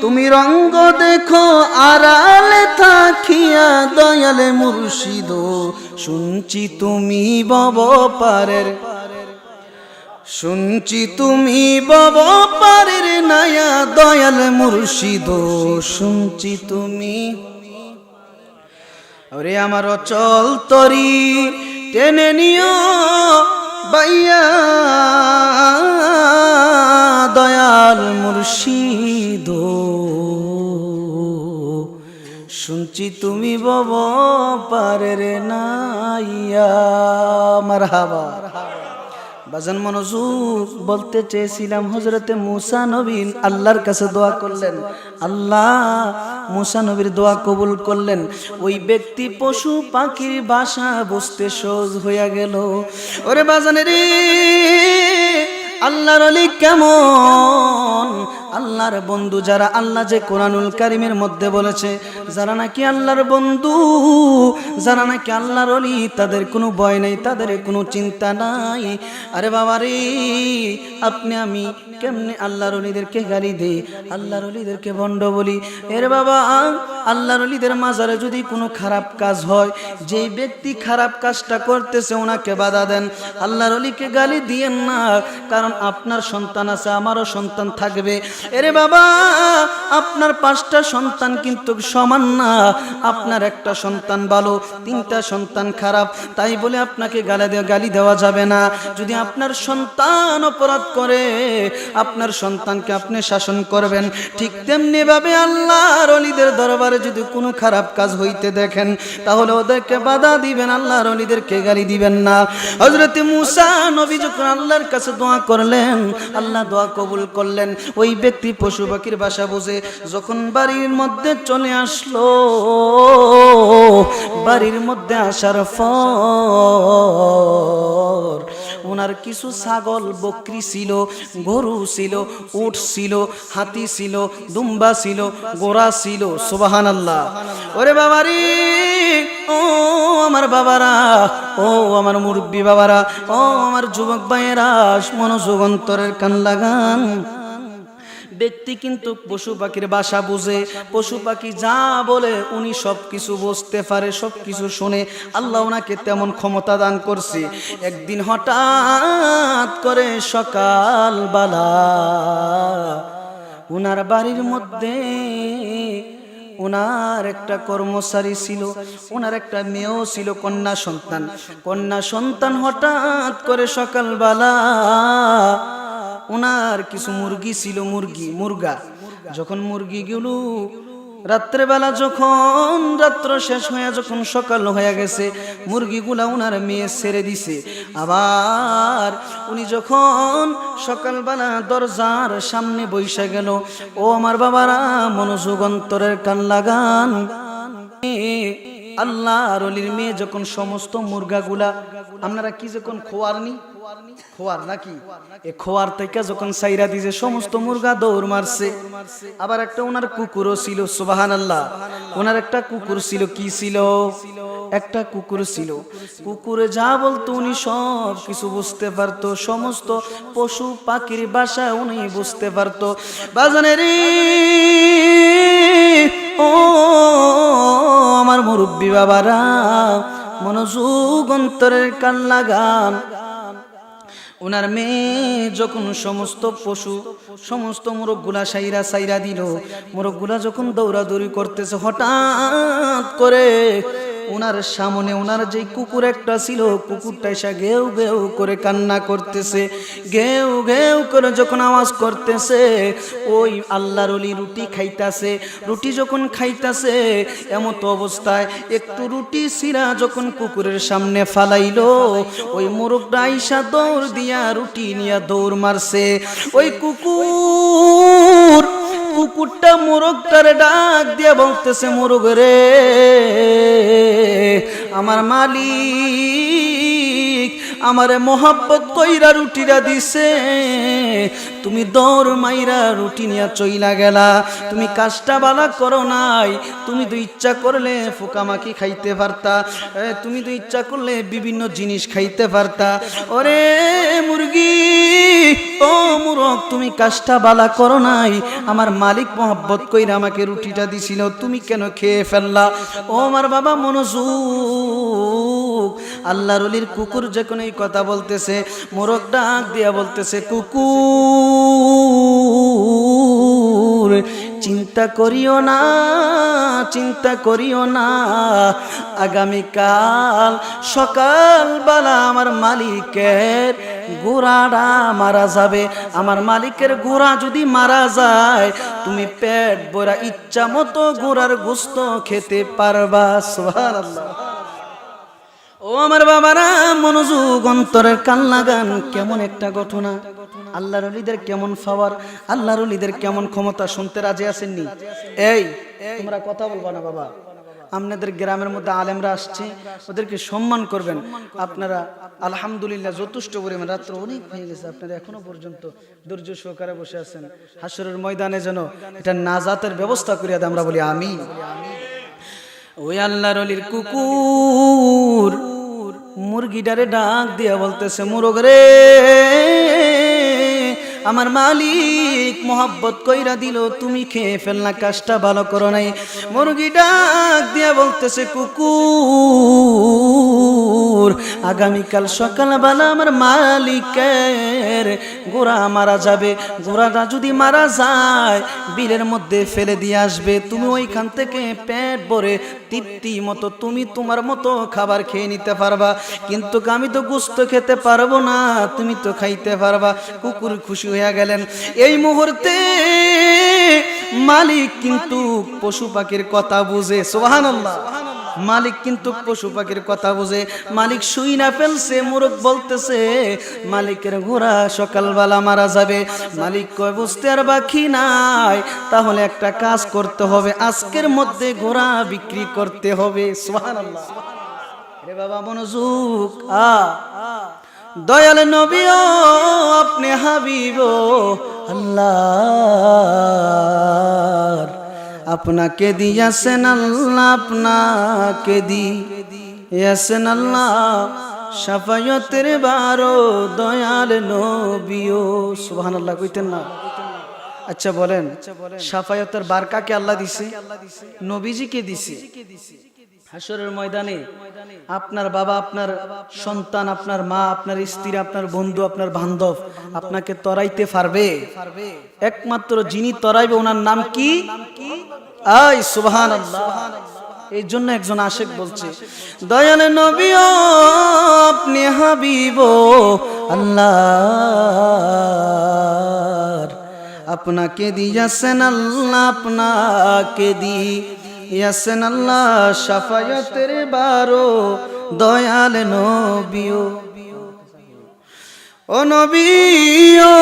তুমি রঙ্গ দেখো আড়ালে থাকিয়া দয়ালে মুর্শিদ, শুনছি তুমি বব পারের, শুনছি তুমি বব পারের নায়া দয়াল মুর্শিদ, শুনছি তুমি। ওরে আমার অচল তরি টেনে নিও বাইয়া দয়াল মুর্শিদ, শুনছি তুমি বব পারের নাইয়া। মারহাবা। বাজান মনোযোগ, বলতে চেয়েছিলাম হযরতে মুসা নবী আল্লাহর কাছে দোয়া করলেন, আল্লাহ মুসা নবীর দোয়া কবুল করলেন। ওই ব্যক্তি পশু পাখির ভাষা বুঝতে সহজ হইয়া গেল। ওরে বাজান রে, আল্লাহর ওলি কেমন, আল্লাহর বন্ধু যারা, আল্লাহ যে কোরআনুল কারীমের মধ্যে বলেছে যারা নাকি আল্লাহর বন্ধু, যারা নাকি আল্লাহর ওলি, তাদের কোনো ভয় নাই, তাদের কোনো চিন্তা নাই। আরে বাবা রে, আপনি আমি কেমনে আল্লাহর ওলিদেরকে গালি দেই, আল্লাহর ওলিদেরকে ভণ্ড বলি। এর বাবা, আল্লাহর ওলিদের মাজারে যদি কোনো খারাপ কাজ হয়, যেই ব্যক্তি খারাপ কাজটা করতেছে ওনাকে বাধা দেন, আল্লাহর ওলিকে গালি দিয়েন না। কারণ আপনার সন্তান আছে, আমারও সন্তান থাকবে। এরে বাবা, আপনার 5টা সন্তান কিন্তু সমান না। আপনার একটা সন্তান ভালো, 3টা সন্তান খারাপ, তাই বলে আপনাকে গালি দেওয়া যাবে না। যদি আপনার সন্তান অপরাধ করে, আপনার সন্তানকে আপনি শাসন করবেন। ঠিক তেমনি ভাবে আল্লাহর ওলিদের দরবারে যদি কোনো খারাপ কাজ হইতে দেখেন, তাহলে ওদেরকে বাধা দিবেন, আল্লাহর ওলিদেরকে গালি দিবেন না। হযরত মুসা নবী যখন আল্লাহর কাছে দোয়া করলেন, আল্লাহ দোয়া কবুল করলেন। ওই ব্যক্তি পশু পাখির ভাষা বুঝে যখন বাড়ির মধ্যে চলে আসলো, বাড়ির মধ্যে আসার পর ওনার কিছু ছাগল বকরি ছিল, গরু ছিল, উট ছিল, হাতি ছিল, দুম্বা ছিল, ঘোড়া ছিল। সুবহানাল্লাহ। ওরে বাবারি, ও আমার বাবারা, ও আমার মুরব্বী বাবারা, ও আমার যুবক ভাইয়েরা, মনোযোগ অন্তরের কান লাগান। ব্যক্তি কিন্তু পশু পাখির ভাষা বুঝে, পশু পাখি যা বলে উনি সব কিছু বুঝতে পারে, সব কিছু শুনে। আল্লাহ ওনাকে তেমন ক্ষমতা দান করছে। একদিন হঠাৎ করে সকালবেলা ওনার বাড়ির মধ্যে ওনার একটা কর্মচারী ছিল, ওনার একটা মেয়েও ছিল, কন্যা সন্তান। কন্যা সন্তান হঠাৎ করে সকালবেলা ওনার কিছু মুরগি ছিল, মুরগা। যখন মুরগিগুলো রাত্রেবেলা, যখন রাত্র শেষ হয়ে যখন সকাল হয়ে গেছে, মুরগিগুলা ওনার মেয়ে ছেড়ে দিছে। আবার উনি যখন সকালবেলা দরজার সামনে বইসা গেল, ও আমার বাবারা, মনোযোগ অন্তরের কান লাগান। আল্লাহর ওলির মেয়ে যখন সমস্ত মুরগাগুলা, আপনারা কি যখন খোয়ারনি, খোয়ার নাকি, এ খোয়ার থেকে যখন সাইরা দিছে, সমস্ত মুরগা দৌড় মারছে। আবার একটা ওনার কুকুরও ছিল। সুবহানাল্লাহ। ওনার একটা কুকুর ছিল। কি ছিল? একটা কুকুর ছিল। কুকুরে যা বলতো উনি সব কিছু বুঝতে পারতো, সমস্ত পশু পাখির ভাষা উনি বুঝতে পারতো। বাজানের ও আমার মুরব্বী বাবারা, মনোযোগ অন্তরের কান লাগান। ওনার মেয়ে যখন সমস্ত পশু, সমস্ত মোরগগুলা সাইরা দিল, মোরগগুলা যখন দৌড়াদৌড়ি করতেছে, হঠাৎ করে ওনার সামনে ওনার যে কুকুর একটা ছিল, কুকুরটা এসে ঘেউ ঘেউ করে কান্না করতেছে। ঘেউ ঘেউ করে যখন আওয়াজ করতেছে, ওই আল্লাহর ওলি রুটি খাইতাছে। রুটি যখন খাইতাছে, এমত অবস্থায় একটু রুটি সিরা যখন কুকুরের সামনে ফালাইলো, ওই মোরগটা আইসা দৌড় দিয়া রুটি নিয়ে দৌড় মারছে। ওই কুকুরটা মোরগটারে ডাক দিয়া বলতেছে, মোরগ রে, আমার মালিক আমারে মোহাব্বত কইরা রুটিরা দিছে, তুমি দৌড় মাইরা রুটি নিয়া চইলা গেলা, তুমি কাজটা বালা করো নাই। তুমি তো ইচ্ছা করলে ফোকামাকি খাইতে পারতা, তুমি তো ইচ্ছা করলে বিভিন্ন জিনিস খাইতে পারতা। ওরে মুরগি, ও মুরগ, তুমি কাজটা বালা করো নাই। আমার মালিক মোহাব্বত কইরা আমাকে রুটিটা দিছিল, তুমি কেন খেয়ে ফেললা? ও আমার বাবা মনোযোগ, আল্লাহর ওলির কুকুর যখন এই কথা বলতেছে, মোরগ ডাক দিয়া বলতেছে, কুকুর চিন্তা করিও না, চিন্তা করিও না, আগামীকাল সকালবেলা আমার মালিকের ঘোড়াটা মারা যাবে। আমার মালিকের ঘোড়া যদি মারা যায়, তুমি পেট ভরা ইচ্ছা মতো ঘোড়ার গোশত খেতে পারবা। সুবহানাল্লাহ। ও আমার বাবারা, মনোযোগ, অন্তরের কান লাগান। কেমন একটা ঘটনা, আল্লাহর ওলিদের কেমন পাওয়ার, আল্লাহর ওলিদের কেমন ক্ষমতা, শুনতে রাজি আছেননি? এই তোমরা কথা বলবা না বাবা, আপনাদের গ্রামের মধ্যে আলেমরা আসছে, ওদেরকে সম্মান করবেন। আপনারা আলহামদুলিল্লাহ যথেষ্ট পরিমাণ, রাত্র অনেক হয়ে গেছে, আপনারা এখনো পর্যন্ত ধৈর্য সহকারে বসে আছেন। হাসরের ময়দানে যেন এটা নাজাতের ব্যবস্থা করিয়া দেয়, আমরা বলি আমিন। ওই আল্লাহর ওলির কুকুর মুরগিটারে ডাক দিয়া বলতেছে, মুরগ রে, আমার মালিক মোহাব্বত কইরা দিল, তুমি খেয়ে ফেলনা, কাজটা ভালো করো নাই। মুরগি ডাক দিয়া বলতেছে, কুকুর আগামীকাল সকালবেলা আমার মালিকের ঘোড়া মারা যাবে। ঘোড়াটা যদি মারা যায়, বিলের মধ্যে ফেলে দিয়ে আসবে। তুমি ওইখান থেকে পেট ভরে তৃপ্তি মতো তুমি তোমার মতো খাবার খেয়ে নিতে পারবা, কিন্তু আমি তো গোশত খেতে পারবো না, তুমি তো খাইতে পারবা। কুকুর খুশি হয়ে গেলেন। এই মুহূর্তে মালিক কিন্তু পশু পাখির কথা বুঝে। সুবহানাল্লাহ। মালিক কিন্তু পশু পাখির কথা বুঝে। মালিক শুই না ফেলছে, মুরগ বলতেছে মালিকের ঘোড়া সকালবেলা মারা যাবে। মালিক কয়, বুঝতে আর বাকি নাই, তাহলে একটা কাজ করতে হবে, আজকের মধ্যে ঘোড়া বিক্রি করতে হবে। সুবহানাল্লাহ। রে বাবা মনোযোগ, দয়াল নবী ও আপনি হাবিব আল্লাহ, আপনাকে দিয়েছেন আল্লাহ, আপনাকে দিয়েছেন আল্লাহ শাফায়াতের বারো, দয়াল নবী ও। সুবহানাল্লাহ কইতেন না? আচ্ছা বলেন, শাফায়াতের বার কাকে আল্লাহ দিছে? নবীজিকে দিছে। হাসরের ময়দানে আপনার বাবা, আপনার সন্তান, আপনার মা, আপনার স্ত্রী, আপনার বন্ধু, আপনার বান্ধব আপনাকে তরাইতে পারবে? একমাত্র যিনি তরাইবে ওনার নাম কি? আয় সুবহানাল্লাহ। এই জন্য একজন আশেক বলছে, দয়াল নবী ও আপনি হাবিব আল্লাহ, আপনাকে দিয়েছেন আল্লাহ, আপনাকে দিয়েছেন আল্লাহ শাফায়াতের বারো, দয়াল নবী ও নবী ও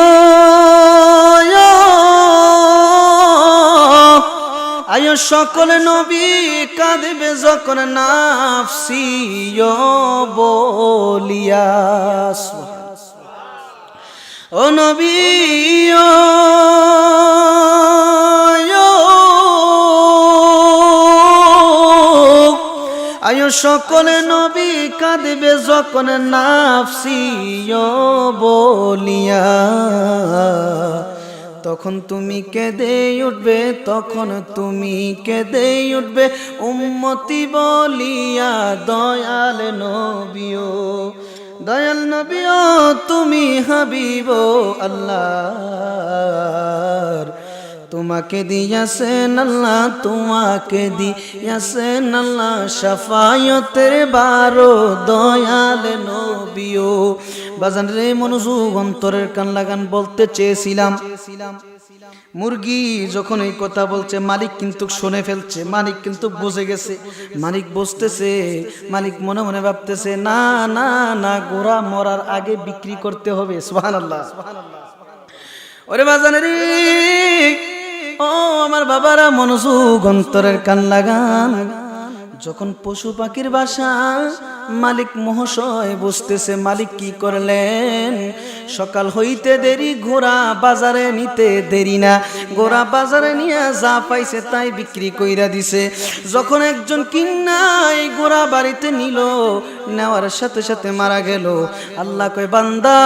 আয়ো সকল নবী কাঁদবে যখন নাফসি বলিয়া। ও নবী আয়ো সকল নবী কাঁদবে যখন নাফসি বলিয়া, তখন তুমি কেঁদে উঠবে, তখন তুমি কেঁদে উঠবে উম্মতি বলিয়া। দয়াল নবীও, দয়াল নবীও তুমি হাবিব আল্লাহ, তোমাকে দিয়াছেন আল্লাহ, তোমাকে দিয়াছেন আল্লাহ শাফায়াতের বারো দয়াল নবীও। বাজান রে মনোযোগ অন্তরের কান লাগান, বলতে চেয়েছিলাম মুরগি যখন এই কথা বলছে মালিক কিন্তু শুনে ফেলছে, মালিক কিন্তু বুঝে গেছে। মালিক বুঝতেছে, মালিক মনে মনে ভাবতেছে না না না, গোরা মরার আগে বিক্রি করতে হবে। সুবহানাল্লাহ। ওরে বাজান রে, ও আমার বাবারা মনোযোগ অন্তরের কান লাগান। যখন পশু পাখির বাসা মালিক মহাশয় বুঝতেছে, মালিক কি করলেন, সকাল হইতে দেরি, ঘোড়া বাজারে নিতে দেরি না, ঘোড়া বাজারে নিয়ে যা পাইছে তাই বিক্রি কইরা দিছে। যখন একজন কিন্না এই ঘোড়া বাড়িতে নিল, নেওয়ার সাথে সাথে মারা গেল। আল্লাহ কয় বান্দা,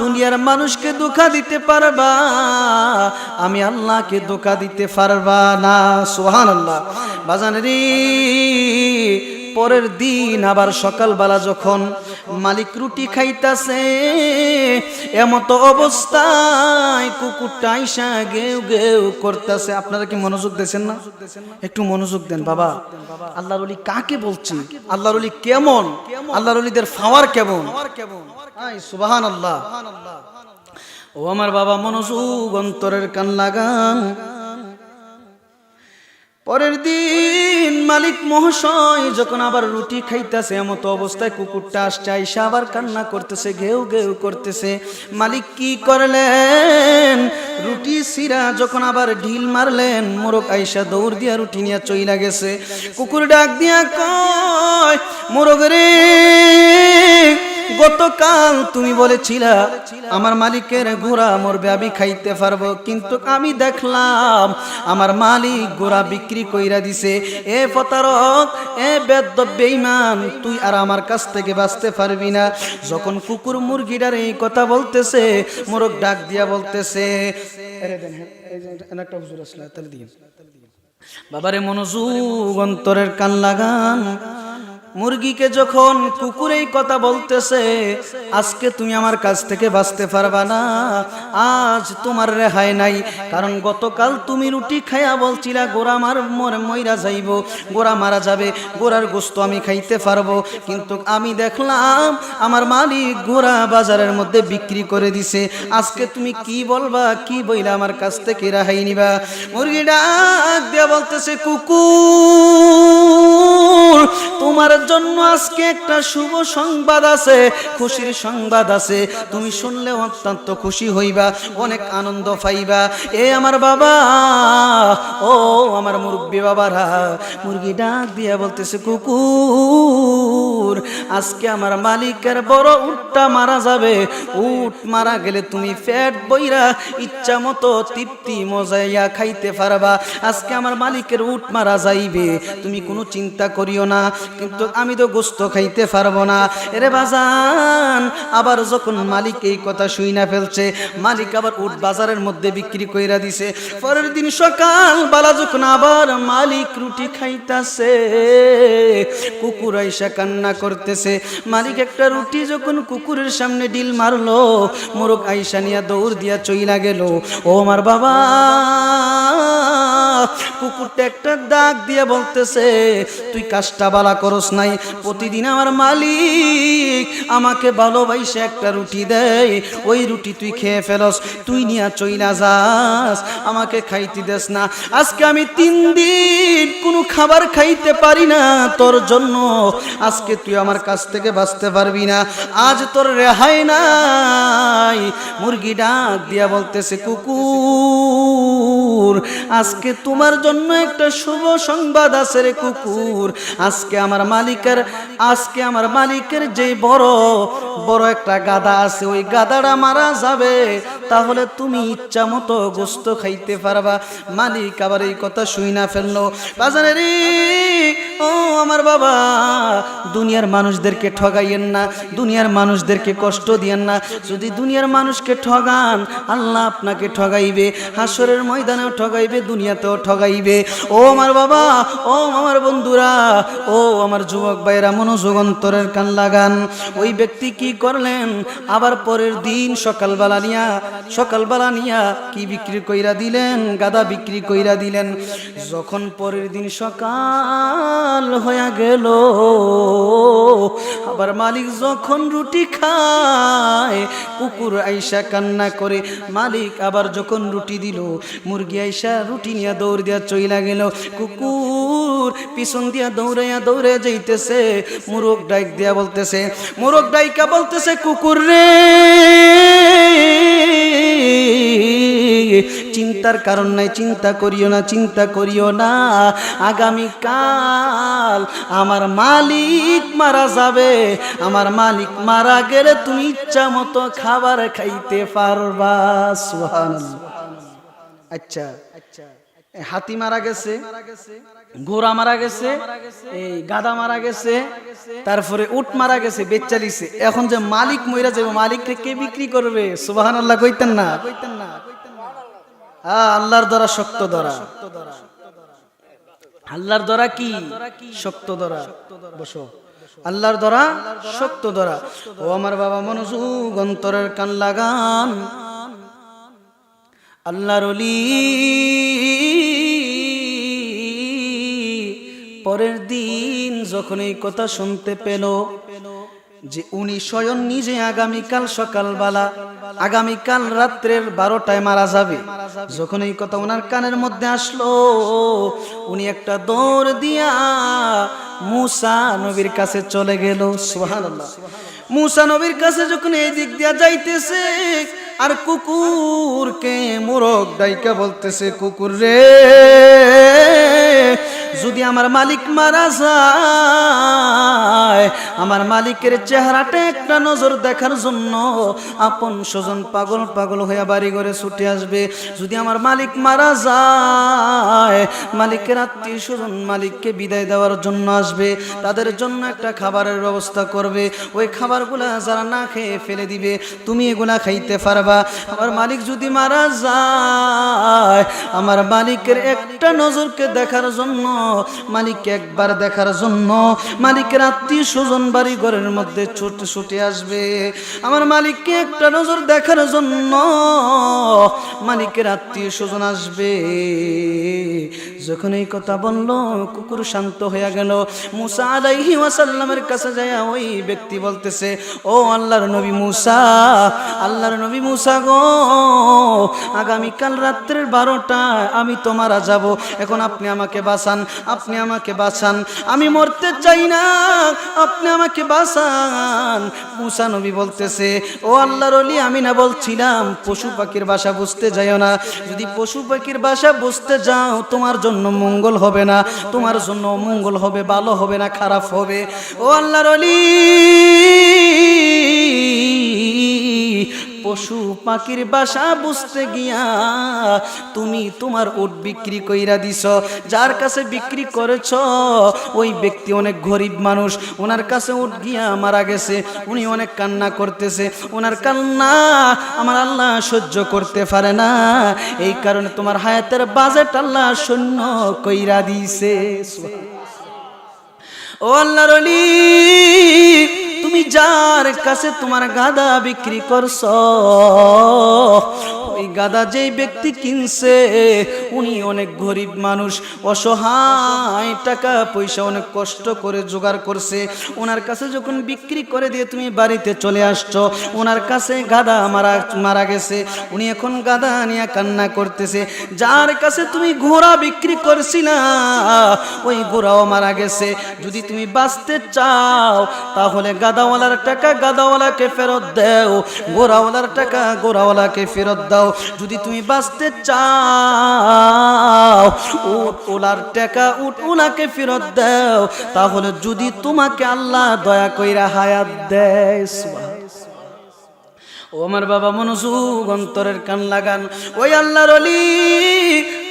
দুনিয়ার মানুষকে ধোঁকা দিতে পারবা, আমি আল্লাহকে ধোঁকা দিতে পারবা না। সুবহানাল্লাহ। বাজান রে, পরের দিন আবার সকালবেলা যখন মালিক রুটি খাইতাছে, এমত অবস্থায় কুকুরটা আইসা গেউ গেউ করতেছে। আপনারা কি মনোযোগ দিয়েছেন না? একটু মনোযোগ দেন বাবা। আল্লাহর ওলি কাকে বলছি, আল্লাহর ওলি কেমন, আল্লাহর ওলিদের পাওয়ার কেমন। সুবহানাল্লাহ। ও আমার বাবা মনোযোগ অন্তরের কান লাগান। পরের দিন মালিক মহাশয় যখন আবার রুটি খাইতেছে, এমত অবস্থায় কুকুরটা আসছে, আইসা আবার কান্না করতেছে, ঘেউ ঘেউ করতেছে। মালিক কি করলেন, রুটি সিরা যখন আবার ঢিল মারলেন, মোরগ আইসা দৌড় দিয়া রুটি নিয়ে চইলা গেছে। কুকুর ডাক দিয়া কয়, মোরগ রে, গতকাল তুমি বলেছিলা আমার মালিকের ঘোড়া মরবে, আমি খাইতে পারবো, কিন্তু আমি দেখলাম আমার মালিক ঘোড়া বিক্রি কইরা দিছে। এ প্রতারক, এ বেদ্য বেঈমান, তুই আর আমার কাছ থেকে বাঁচতে পারবি না। যখন কুকুর মুরগিটার এই কথা বলতেছে, মোরগ ডাক দিয়া বলতেছে, বাবারে মনোযোগ অন্তরের কান লাগান। মুরগিকে যখন কুকুর এই কথা বলতেছে, আজকে তুমি আমার কাছ থেকে বাঁচতে পারবা না, আজ তোমার রেহাই নাই। কারণ গতকাল তুমি রুটি খাইয়া বলছিলা গোরা মইরা যাইব, গোরা মারা যাবে, গোরার গোস্ত আমি খাইতে পারবো, কিন্তু আমি দেখলাম আমার মালিক গোরা বাজারের মধ্যে বিক্রি করে দিছে। আজকে তুমি কি বলবা, কি বইলা আমার কাছ থেকে রেহাই নিবা? মুরগি ডাক দিয়া বলতেছে, কুকুর, তোমার জন্য আজকে একটা শুভ সংবাদ আছে, খুশির সংবাদ আছে। তুমি শুনলে অত্যন্ত খুশি হইবা, অনেক আনন্দ পাইবা। এ আমার বাবা, ও আমার মুরব্বী বাবারা, মুরগি ডাক দিয়া বলতেছে, কুকুর, আজকে আমার মালিকের বড় উটটা মারা যাবে। উট মারা গেলে তুমি পেট বইরা ইচ্ছা মতো তৃপ্তি মজাইয়া খাইতে পারবা। আজকে আমার মালিকের উট মারা যাইবে, তুমি কোনো চিন্তা করিও না, কিন্তু আমি তো গোস্ত খাইতে পারবো না। এরে বাজান, আবার যখন মালিক এই কথা শুইনা ফেলছে, মালিক আবার উট বাজারের মধ্যে বিক্রি কইরা দিছে। পরের দিন সকাল বেলা যখন আবার মালিক রুটি খাইতাছে, কুকুর আইসা কান্না করতেছে। মালিক একটা রুটি যখন কুকুরের সামনে ডিল মারলো, মোরগ আইসা নিয়া দৌড় দিয়া চইলা গেল। ও আমার বাবা, কুকুরটা একটা ডাক দিয়ে বলতেছে, তুই কাজটা বালা করস নাই, প্রতিদিন আমার মালিক আমাকে ভালোবাসে একটা রুটি দেয়, ওই রুটি তুই খেয়ে ফেলস, তুই নিয়া চইলা যাস, আমাকে খাইতে দেস না। আজকে আমি 3 দিন কোনো খাবার খাইতে পারি না তোর জন্য, আজকে তুই আমার কাছ থেকে বাঁচতে পারবি না, আজ তোর রেহাই নাই। মুরগি ডাক দিয়া বলতেছে, কুকুর, আজকে তোমার জন্য একটা শুভ সংবাদ আছে রে কুকুর। আজকে আমার মালিকের যে বড় বড় একটা গাধা আছে, ওই গাধাটা মারা যাবে, তাহলে তুমি ইচ্ছা মতো গোস্ত খাইতে পারবা। মালিক আবার এই কথা শুইনা ফেললো। বাজারে রে, ও আমার বাবা, দুনিয়ার মানুষদেরকে ঠগাইয়েন না, দুনিয়ার মানুষদেরকে কষ্ট দিয়েন না। যদি দুনিয়ার মানুষকে ঠগান, আল্লাহ আপনাকে ঠগাইবে, হাসরের ময়দানেও ঠগাইবে, দুনিয়াতেও ঠগাইবে। ও আমার বাবা, ও আমার বন্ধুরা, ও আমার যুবক ভাইরা, মনোযোগ অন্তরের কান লাগান। ওই ব্যক্তি কি করলেন, আবার পরের দিন সকালবেলা নিয়া সকালবেলা নিয়া কি বিক্রি কইরা দিলেন? গাদা বিক্রি কইরা দিলেন। যখন পরের দিন সকাল হয়ে গেল, আবার মালিক যখন রুটি খায়, কুকুর আইসা কান্না করে। মালিক আবার যখন রুটি দিল, মুরগি আইসা রুটি নিয়ে দৌড় দিয়া চইলা গেল। কুকুর পিছন দিয়া দৌড়াইয়া দৌড়ে যাইতেছে। মুরগ ডাইক দিয়া বলতেছে, মুরগ ডাইকা বলতেছে, কুকুর রে, চিন্তার কারণ নাই, চিন্তা করিও না, চিন্তা করিও না। আগামীকাল আমার মালিক মারা যাবে। আমার মালিক মারা গেলে তুমি ইচ্ছা মতো খাবার খাইতে পারবা। সুবহানাল্লাহ। আচ্ছা, হাতি মারা গেছে, ঘোড়া মারা গেছে, এই গাধা মারা গেছে, তারপরে উট মারা গেছে, বেচালিছে। এখন যে মালিক মইরা যাবে, মালিককে কে বিক্রি করবে? সুবহানাল্লাহ কইতেন না? আল্লাহর দ্বারা শক্ত ধরা। আল্লাহর দ্বারা কি? শক্ত ধরা। বসো। আল্লাহর দ্বারা শক্ত ধরা। ও আমার বাবা, মনোযোগ, অন্তরের কান লাগান। আল্লাহর ওলি পরের দিন যখন এই কথা শুনতে পেল যে উনি স্বয়ং নিজে আগামীকাল সকালবেলা, আগামীকাল রাত্রের 12টায় মারা যাবে, যখন এই কথা ওনার কানের মধ্যে আসলো, উনি একটা দৌড় দিয়া মুসা নবীর কাছে চলে গেল। সুবহানাল্লাহ। মুসা নবীর কাছে যখন এই দিক দিয়া যাইতেছে, আর কুকুরকে মোরগ ডাইকা বলতেছে, কুকুর রে, যদি আমার মালিক মারা যায়, আমার মালিকের চেহারাটা একটা নজর দেখার জন্য আপন স্বজন পাগল পাগল হয়ে বাড়ি ঘরে ছুটে আসবে। যদি আমার মালিক মারা যায়, মালিকের আত্মীয় স্বজন মালিককে বিদায় দেওয়ার জন্য আসবে, তাদের জন্য একটা খাবারের ব্যবস্থা করবে। ওই খাবারগুলা যারা না খেয়ে ফেলে দিবে, তুমি এগুলা খাইতে পারবা। আমার মালিক যদি মারা যায়, আমার মালিকের একটা নজরকে দেখার জন্য, মালিককে একবার দেখার জন্য মালিকের আত্মীয় স্বজন বাড়ি ঘরের মধ্যে ছুটে ছুটে আসবে। আমার মালিককে একটা নজর দেখার জন্য মালিকের আত্মীয় স্বজন আসবে। যখন এই কথা বলল, কুকুর শান্ত হয়ে গেল। মুসা আলাইহি ওয়াসাল্লামের কাছে যায় ওই ব্যক্তি বলতেছে, ও আল্লাহর নবী মুসা, আল্লাহর নবী মুসা গো, আগামীকাল রাত্রের 12টায় আমি তো মারা যাব। এখন আপনি আমাকে বাঁচান, আপনি আমাকে বাঁচান, আমি মরতে চাই না, আপনি আমাকে বাঁচান। মুসা নবী বলতেছে, ও আল্লাহর ওলি, আমি না বলছিলাম পশু পাখির ভাষা বুঝতে যাইও না। যদি পশু পাখির ভাষা বুঝতে যাও, তোমার জন্য মঙ্গল হবে না, তোমার জন্য মঙ্গল হবে, ভালো হবে না, খারাপ হবে। ও আল্লাহর ওলি, পশু পাখির ভাষা বুঝতে গিয়া তুমি তোমার উট বিক্রি কইরা দিছ। যার কাছে বিক্রি করেছ ওই ব্যক্তি অনেক গরিব মানুষ, ওনার কাছে উট গিয়া মারা গেছে, উনি অনেক কান্না করতেছে, ওনার কান্না আমার আল্লাহ সহ্য করতে পারে না, এই কারণে তোমার হায়াতের বাজেট আল্লাহ শূন্য কইরা দিছে। ও আল্লাহর ওলি, তুমি যার কাছে তোমার গাদা বিক্রি করছো, ওই গাদা যেই ব্যক্তি কিনছে উনি অনেক গরিব মানুষ, অসহায়, টাকা পয়সা অনেক কষ্ট করে জোগাড় করছে। ওনার কাছে যখন বিক্রি করে দিয়ে তুমি বাড়িতে চলে আসছো, ওনার কাছে গাদা মারা গেছে, উনি এখন গাদা নিয়ে কান্না করতেছে। যার কাছে তুমি ঘোড়া বিক্রি করছিলা, ওই ঘোড়াও মারা গেছে। যদি তুমি বাঁচতে চাও, তাহলে গাদাওয়ালার টাকা গাদাওয়ালাকে ফেরত দাও, ঘোড়াওয়ালার টাকা ঘোড়াওয়ালাকে ফেরত দাও। যদি তুমি বাঁচতে চাও, উট ওলার টাকা উট ওলাকে ফেরত দাও, তাহলে যদি তোমাকে আল্লাহ দয়া কইরা হায়াত দেয়। ও আমার বাবা, মনোযোগ, অন্তরের কান লাগান। ওই আল্লাহর ওলি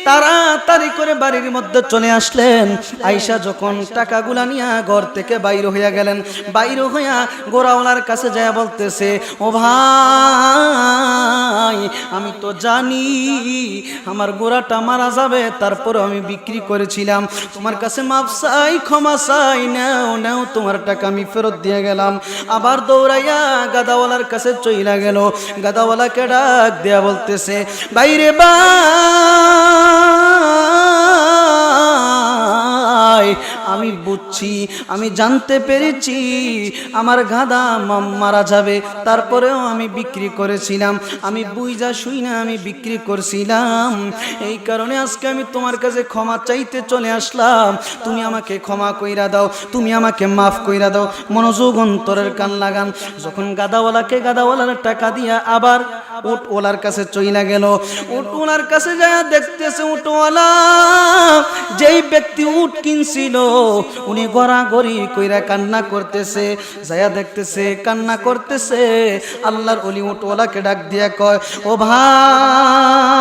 তাড়াতাড়ি করে বাড়ির মধ্যে চলে আসলেন। আয়েশা যখন টাকাগুলা নিয়ে ঘর থেকে বাইর হইয়া গেলেন, বাইর হইয়া গোরাওয়ালার কাছে যায় বলতেছে, ও ভাই, আমি তো জানি আমার গোরাটা মারা যাবে, তারপরে আমি বিক্রি করেছিলাম, তোমার কাছে মাফ চাই, ক্ষমা চাই, নাও নাও তোমার টাকা আমি ফেরত দিয়ে গেলাম। আবার দৌড়াইয়া গাদাওয়ালার কাছে চইলা গেল। গাদাওয়ালাকে ডাক দেয়া বলতেছে, বাইরে ভাই, আমি বুঝছি, আমি জানতে পেরেছি আমার গাধা মারা যাবে, তারপরেও আমি বিক্রি করেছিলাম, আমি বুঝা শুই না আমি বিক্রি করছিলাম, এই কারণে আজকে আমি তোমার কাছে ক্ষমা চাইতে চলে আসলাম, তুমি আমাকে ক্ষমা কইরা দাও, তুমি আমাকে মাফ কইরা দাও। মনোযোগ অন্তরের কান লাগান। যখন গাদাওয়ালার টাকা দিয়া আবার উটওয়ালার কাছে চইলা গেল। উটওয়ালার কাছে যায় দেখতেছে উটওয়ালা যেই ব্যক্তি উট কিনছিল উনি গড়াগড়ি কইরা কান্না করতেছে। যায়া দেখতেছে কান্না করতেছে। আল্লাহর ওলি উটওয়ালাকে ডাক দিয়া কয়, ও ভাই,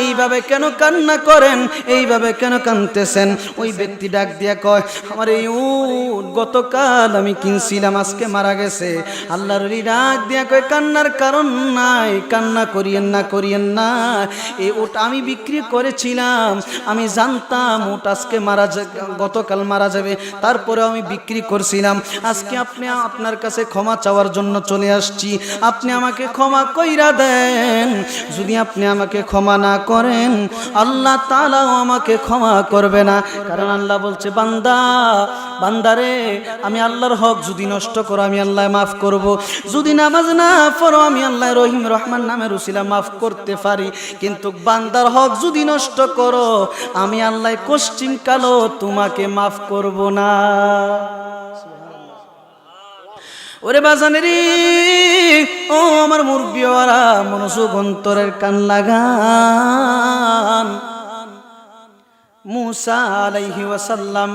এইভাবে কেন কান্না করেন, এইভাবে কেন কাঁদতেছেন? ওই ব্যক্তি ডাক দিয়া কয়, আমার এই উট গতকাল আমি কিনছিলাম, আজকে মারা গেছে। আল্লাহর ওলি ডাক দিয়া কয়, কান্নার কারণ নাই, কান্না করিয়েন না, করিয়েন না, এই উট আমি বিক্রি করেছিলাম, আমি জানতাম উট আজকে গতকাল মারা যাবে, তারপরে আমি বিক্রি করছিলাম, আজকে আপনি আপনার কাছে ক্ষমা চাওয়ার জন্য চলে আসছি, আপনি আমাকে ক্ষমা কইরা দেন। যদি আপনি আমাকে ক্ষমা না করেন আল্লাহ তাআলাও আমাকে ক্ষমা করবে না, কারণ আল্লাহ বলছে, বান্দারে, আমি আল্লাহর হক যদি নষ্ট করো আমি আল্লাহ মাফ করব, যদি নামাজ না পড়ো আমি আল্লাহ রহিম রহমান নামের উসিলা মাফ করতে পারি, কিন্তু বান্দার হক যদি নষ্ট করো আমি আল্লাহ কষ্টিম কালো তোমাকে মাফ করব না। ওরে বাজানেরি, ও আমার মুরব্বিওয়ারা, মনোযোগ অন্তরের কান লাগান। মুসা আলাইহি ওয়াসাল্লাম,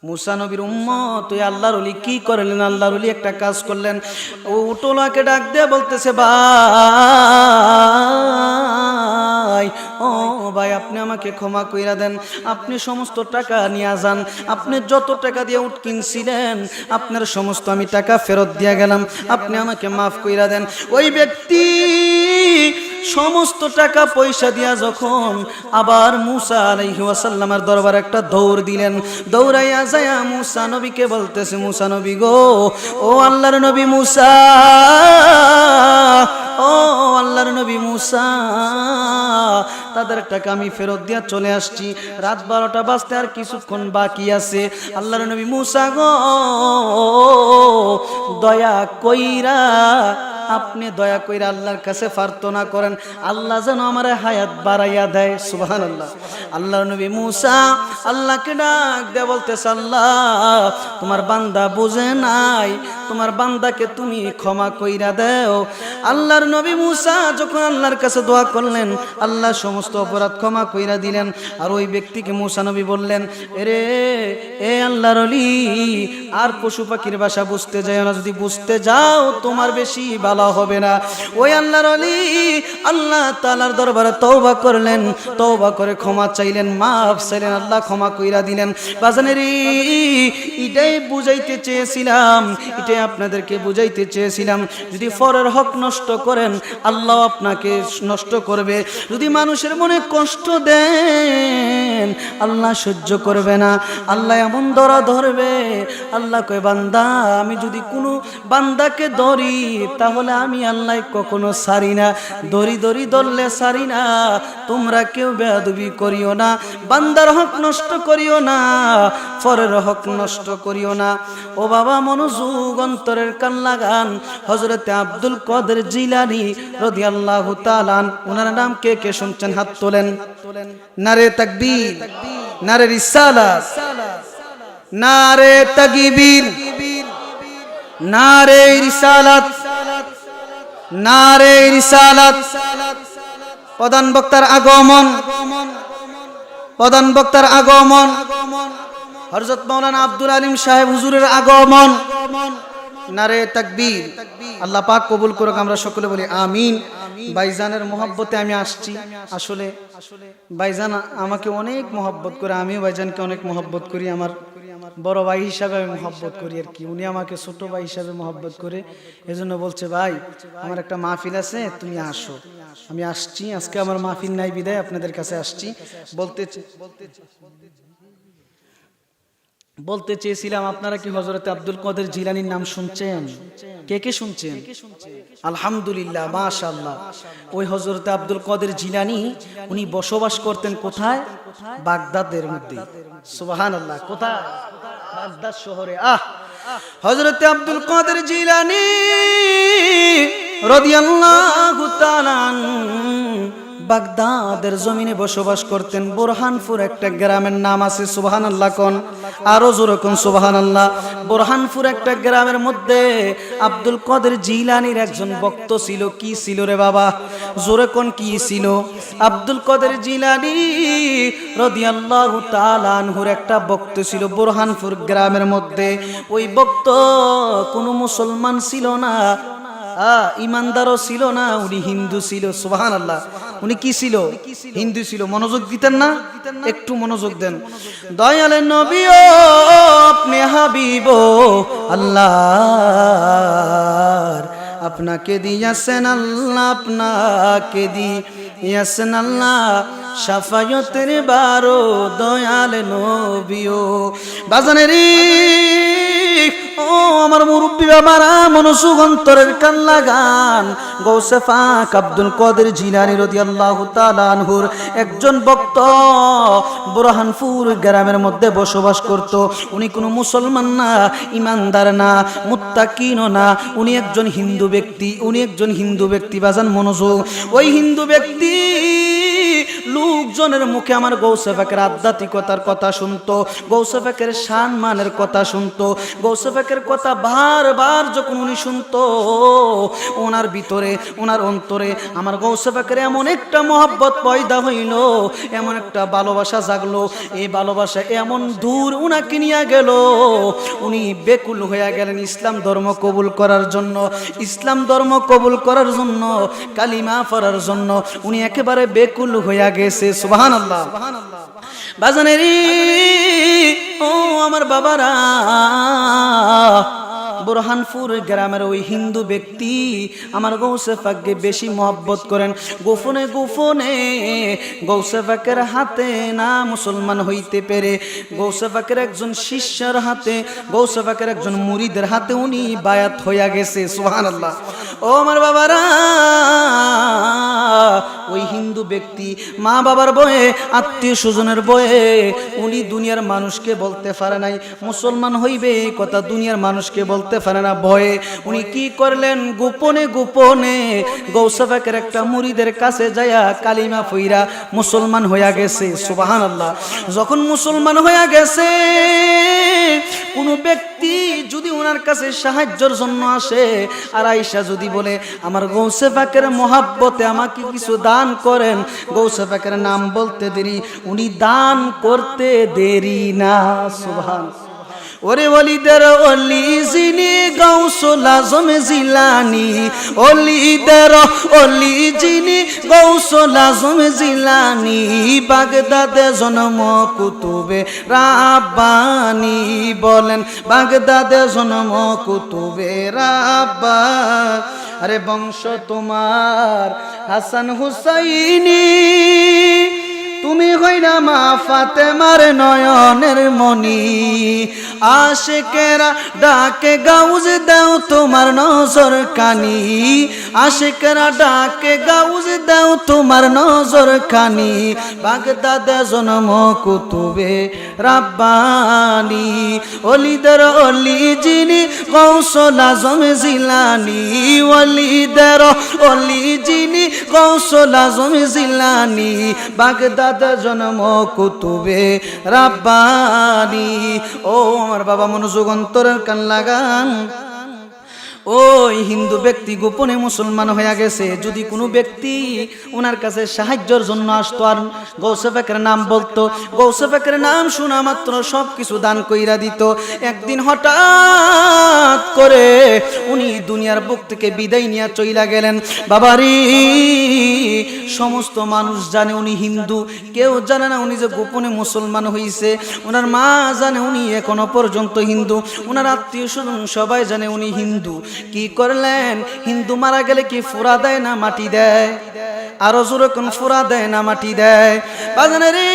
মুসা নবীর উম্মত, ওই আল্লাহর ওলি কি করলেন? আল্লাহর ওলি একটা কাজ করলেন। ও উটলাকে ডাক দিয়ে বলতেছে, ভাই, ও ভাই, আপনি আমাকে ক্ষমা কইরা দেন, আপনি সমস্ত টাকা নিয়ে যান, আপনি যত টাকা দিয়ে উট কিনছিলেন আপনার সমস্ত আমি টাকা ফেরত দিয়ে গেলাম, আপনি আমাকে মাফ কইরা দেন। ওই ব্যক্তি সমস্ত টাকা পয়সা দিয়া যখন আবার মুসা আলাইহি ওয়াসাল্লামের দরবারে একটা দৌড় দিলেন, দৌড়াইয়া যায় মুসা নবীকে বলতেছে, মুসা নবী গো, ও আল্লাহর নবী মুসা, ও আল্লাহর নবী মুসা, তাদের টাকা আমি ফেরত দিয়া চলে আসছি, রাত 12টা বাজতে আর কিছুক্ষণ বাকি আছে। আল্লাহর নবী মুসা গো, দয়া কইরা, আপনি দয়া কইরা আল্লাহর কাছে প্রার্থনা করেন, আল্লাহ যেন আমার হায়াত বাড়াইয়া দেয়। সুবহানাল্লাহ। আল্লাহর নবী মুসা আল্লাহকে ডাক দিয়ে বলতেছে, আল্লাহ, তোমার বান্দা বুঝে নাই, তোমার বান্দাকে তুমি ক্ষমা কইরা দাও। আল্লাহর নবী মুসা যখন আল্লাহর কাছে দোয়া করলেন, আল্লাহ সমস্ত অপরাধ ক্ষমা কইরা দিলেন। আর ওই ব্যক্তিকে মুসা নবী বললেন, এ আল্লাহর ওলি, আর পশু পাখির ভাষা বুঝতে যাও না, যদি বুঝতে যাও তোমার বেশি ভালো হবে না। ওই আল্লাহর ওলি আল্লাহ তাআলার দরবারে তওবা করলেন, তওবা করে ক্ষমা চাইলেন, মাফ চাইলেন, আল্লাহ ক্ষমা কইরা দিলেন। বাজানেরি, এটাই বুঝাইতে চেয়েছিলাম, এটাই আপনাদেরকে বুঝাইতে চেয়েছিলাম, যদি পরের হক নষ্ট করেন আল্লাহ আপনাকে নষ্ট করবে, যদি মানুষের মনে কষ্ট দেন আল্লাহ সহ্য করবে না, আল্লাহ এমন ধরা ধরবে। আল্লাহ কয়, বান্দা, আমি যদি কোনো বান্দাকে ধরি তাহলে আমি আল্লাহ কখনো ছাড়ি না, দড়ি ধরলে ছাড়ি না। তোমরা কেউ বেয়াদবি করিও না, বান্দার হক নষ্ট করিও না, পরের হক নষ্ট করিও না। ও বাবা, মনোযোগ অন্তরের কান লাগান। হযরতে আব্দুল কাদের জিলানী রাদিয়াল্লাহু তাআলা, ওনার নাম কে কে শুনছেন? হাত তোলেন। নারে তাকবীর, নারে রিসালাত, নারে তাকবীর, নারে রিসালাত, নারে রিসালাত। প্রধান বক্তার আগমন, প্রধান বক্তার আগমন, হযরত মাওলানা আব্দুল আলিম সাহেব হুজুরের আগমন। নারে তাকবীর। আল্লাহ পাক কবুল করুক, আমরা সকলে বলি আমিন। ভাইজানের মোহাব্বতে আমি আসছি। আসলে ভাইজান আমাকে অনেক মোহাব্বত করে, আমিও ভাইজানকে অনেক মোহাব্বত করি। আমার বড় ভাই হিসাবে আমি মোহাব্বত করি আর কি, উনি আমাকে ছোট ভাই হিসাবে মোহাব্বত করে। এজন্য বলছে, ভাই আমার একটা মাহফিল আছে, তুমি আসো। আমি আসছি, আজকে আমার মাহফিল নাই বিদায় আপনাদের কাছে আসছি। বলতে চেয়েছিলাম, আপনারা কি হযরত আব্দুল কাদের জিলানীর নাম শুনছেন? কে কে শুনছেন? আলহামদুলিল্লাহ, মাশাআল্লাহ। ওই হযরত আব্দুল কাদের জিলানী উনি বসবাস করতেন কোথায়? বাগদাদের মধ্যে। সুবহানাল্লাহ। কোথায়? বাগদাদ শহরে। হযরত আব্দুল কাদের জিলানী রাদিয়াল্লাহু তাআলা বাগদাদের জমিনে বসবাস করতেন। বুরহানপুর একটা গ্রামের নাম আছে, সুবহানাল্লাহ কোন, আরো জোরে কোন সুবহানাল্লাহ। বুরহানপুর একটা গ্রামের মধ্যে আব্দুল কাদের জিলানীর একজন ভক্ত ছিল। কি ছিল রে বাবা? জোরে কোন কি ছিল? আব্দুল কাদের জিলানী রাদিয়াল্লাহু তাআলা আনহুর একটা ভক্ত ছিল বুরহানপুর গ্রামের মধ্যে। ওই ভক্ত কোনো মুসলমান ছিল না, ইমানদারও ছিল না, উনি হিন্দু ছিল। সুবহানাল্লাহ। উনি কি ছিল? হিন্দু ছিল। মনোযোগ দিতেন না? একটু মনোযোগ দেন। দয়ালে নবী ও আপনি হাবিব আল্লাহর, আপনাকে দিয়েছেন আল্লাহ, আপনাকে দিয়েছেন আল্লাহ শাফায়াতের বারো। দয়ালে নবী ও বাজানের ও আমার মুরব্বী বাবারা, মনোযোগ অন্তরের কান লাগান। গৌসে পাক আব্দুল কাদের জিলানী রাদিয়াল্লাহু তাআলা আনহুর একজন ভক্ত বুরহানপুর গ্রামের মধ্যে বসবাস করত। উনি কোনো মুসলমান না, ইমানদার না, মুত্তাকিনও না, উনি একজন হিন্দু ব্যক্তি। উনি একজন হিন্দু ব্যক্তি। বাজান মনোযোগ। ওই হিন্দু ব্যক্তি লোকজনের মুখে আমার গৌসে পাকের আধ্যাত্মিকতার কথা শুনতো, গৌসে পাকের সম্মানের কথা শুনতো, গৌসে পাকের কথা বারবার যখন উনি শুনতো, ওনার ভিতরে, ওনার অন্তরে আমার গৌসে পাকের এমন একটা মহব্বত পয়দা হইল, এমন একটা ভালোবাসা জাগলো। এই ভালোবাসা এমন দূর উনাকে নিয়ে গেল, উনি বেকুল হয়ে গেলেন ইসলাম ধর্ম কবুল করার জন্য। ইসলাম ধর্ম কবুল করার জন্য, কালিমা পড়ার জন্য উনি একেবারে বেকুল হয়ে গেছে। সুবহানাল্লাহ। বাজানের ও আমার বাবারা, বুরহানপুর গ্রামের ওই হিন্দু ব্যক্তি আমার গৌসে পাককে বেশি মহব্বত করেন। গোপনে গোপনে গৌসে পাকের হাতে না মুসলমান হইতে পেরে, গৌসে পাকের একজন শিষ্যের হাতে, গৌসে পাকের একজন মুরিদের হাতে উনি বায়াত হইয়া গেছে। সুবহানাল্লাহ। ও আমার বাবারা, ওই হিন্দু ব্যক্তি মা বাবার বয়ে, আত্মীয় স্বজনের বয়ে উনি দুনিয়ার মানুষকে বলতে পারে নাই মুসলমান হইবে, কথা দুনিয়ার মানুষকে বলতে পারে না ভয়ে। উনি কি করলেন? গোপনে গোপনে গৌসে পাকের একটা মুরিদের কাছে যায়া কালিমা পইরা মুসলমান হইয়া গেছে। সুবহানাল্লাহ। যখন মুসলমান হইয়া গেছে, কোন ব্যক্তি যদি ওনার কাছে সাহায্যের জন্য আসে আর আয়েশা যদি বলে আমার গৌসে পাকের মহাব্বতে আমাকে কিছু দান করেন, গৌসে পাকের নাম বলতে দেরি, উনি দান করতে দেরি না। সুবহানাল্লাহ। ওরে ওলিদের ওলি যিনি গাউসুল আজম জিলানী, ওলিদের ওলি যিনি গাউসুল আজম জিলানী, বাগদাদে জন্ম কুতুবে রাব্বানী। বলেন বাগদাদে জন্ম কুতুবে রাব্বানী। আরে বংশ তোমার হাসান হুসাইনি, তুমি হইনা মা ফাতেমার নয়নের মনি। আশিকেরা ডাকে গাউজ দাও তোমার নজর কানি, আশিকেরা ডাকে গাউজ দাও তোমার নজর কানি। বাগদাদে জন্ম কুতুবে রাব্বানী, ওলিদের ওলি যিনি গাউসুল আজম জিলানী, ওলিদের ওলি যিনি গাউসুল আজম জিলানী, বাগদাদ জন্ম কুতুবে রাব্বানী। ও আমার বাবা, মনোযোগ অন্তরের কান লাগান। ওই হিন্দু ব্যক্তি গোপনে মুসলমান হয়ে গেছে। যদি কোনো ব্যক্তি ওনার কাছে সাহায্যের জন্য আসতো আর গৌসে পাকের নাম বলতো, গৌসে পাকের নাম শোনা মাত্র সব কিছু দান কইরা দিত। একদিন হঠাৎ করে উনি দুনিয়ার বুক থেকে বিদায় নিয়ে চইলা গেলেন। বাবারি সমস্ত মানুষ জানে উনি হিন্দু, কেউ জানে না উনি যে গোপনে মুসলমান হইছে। ওনার মা জানে উনি এখনো পর্যন্ত হিন্দু, ওনার আত্মীয় স্বজন সবাই জানে উনি হিন্দু। কি করলেন? হিন্দু মারা গেলে কি ফুরা দেয় না মাটি দেয়? আরো জোরে কোন ফুরা দেয় না মাটি দেয়? বাজানে রে,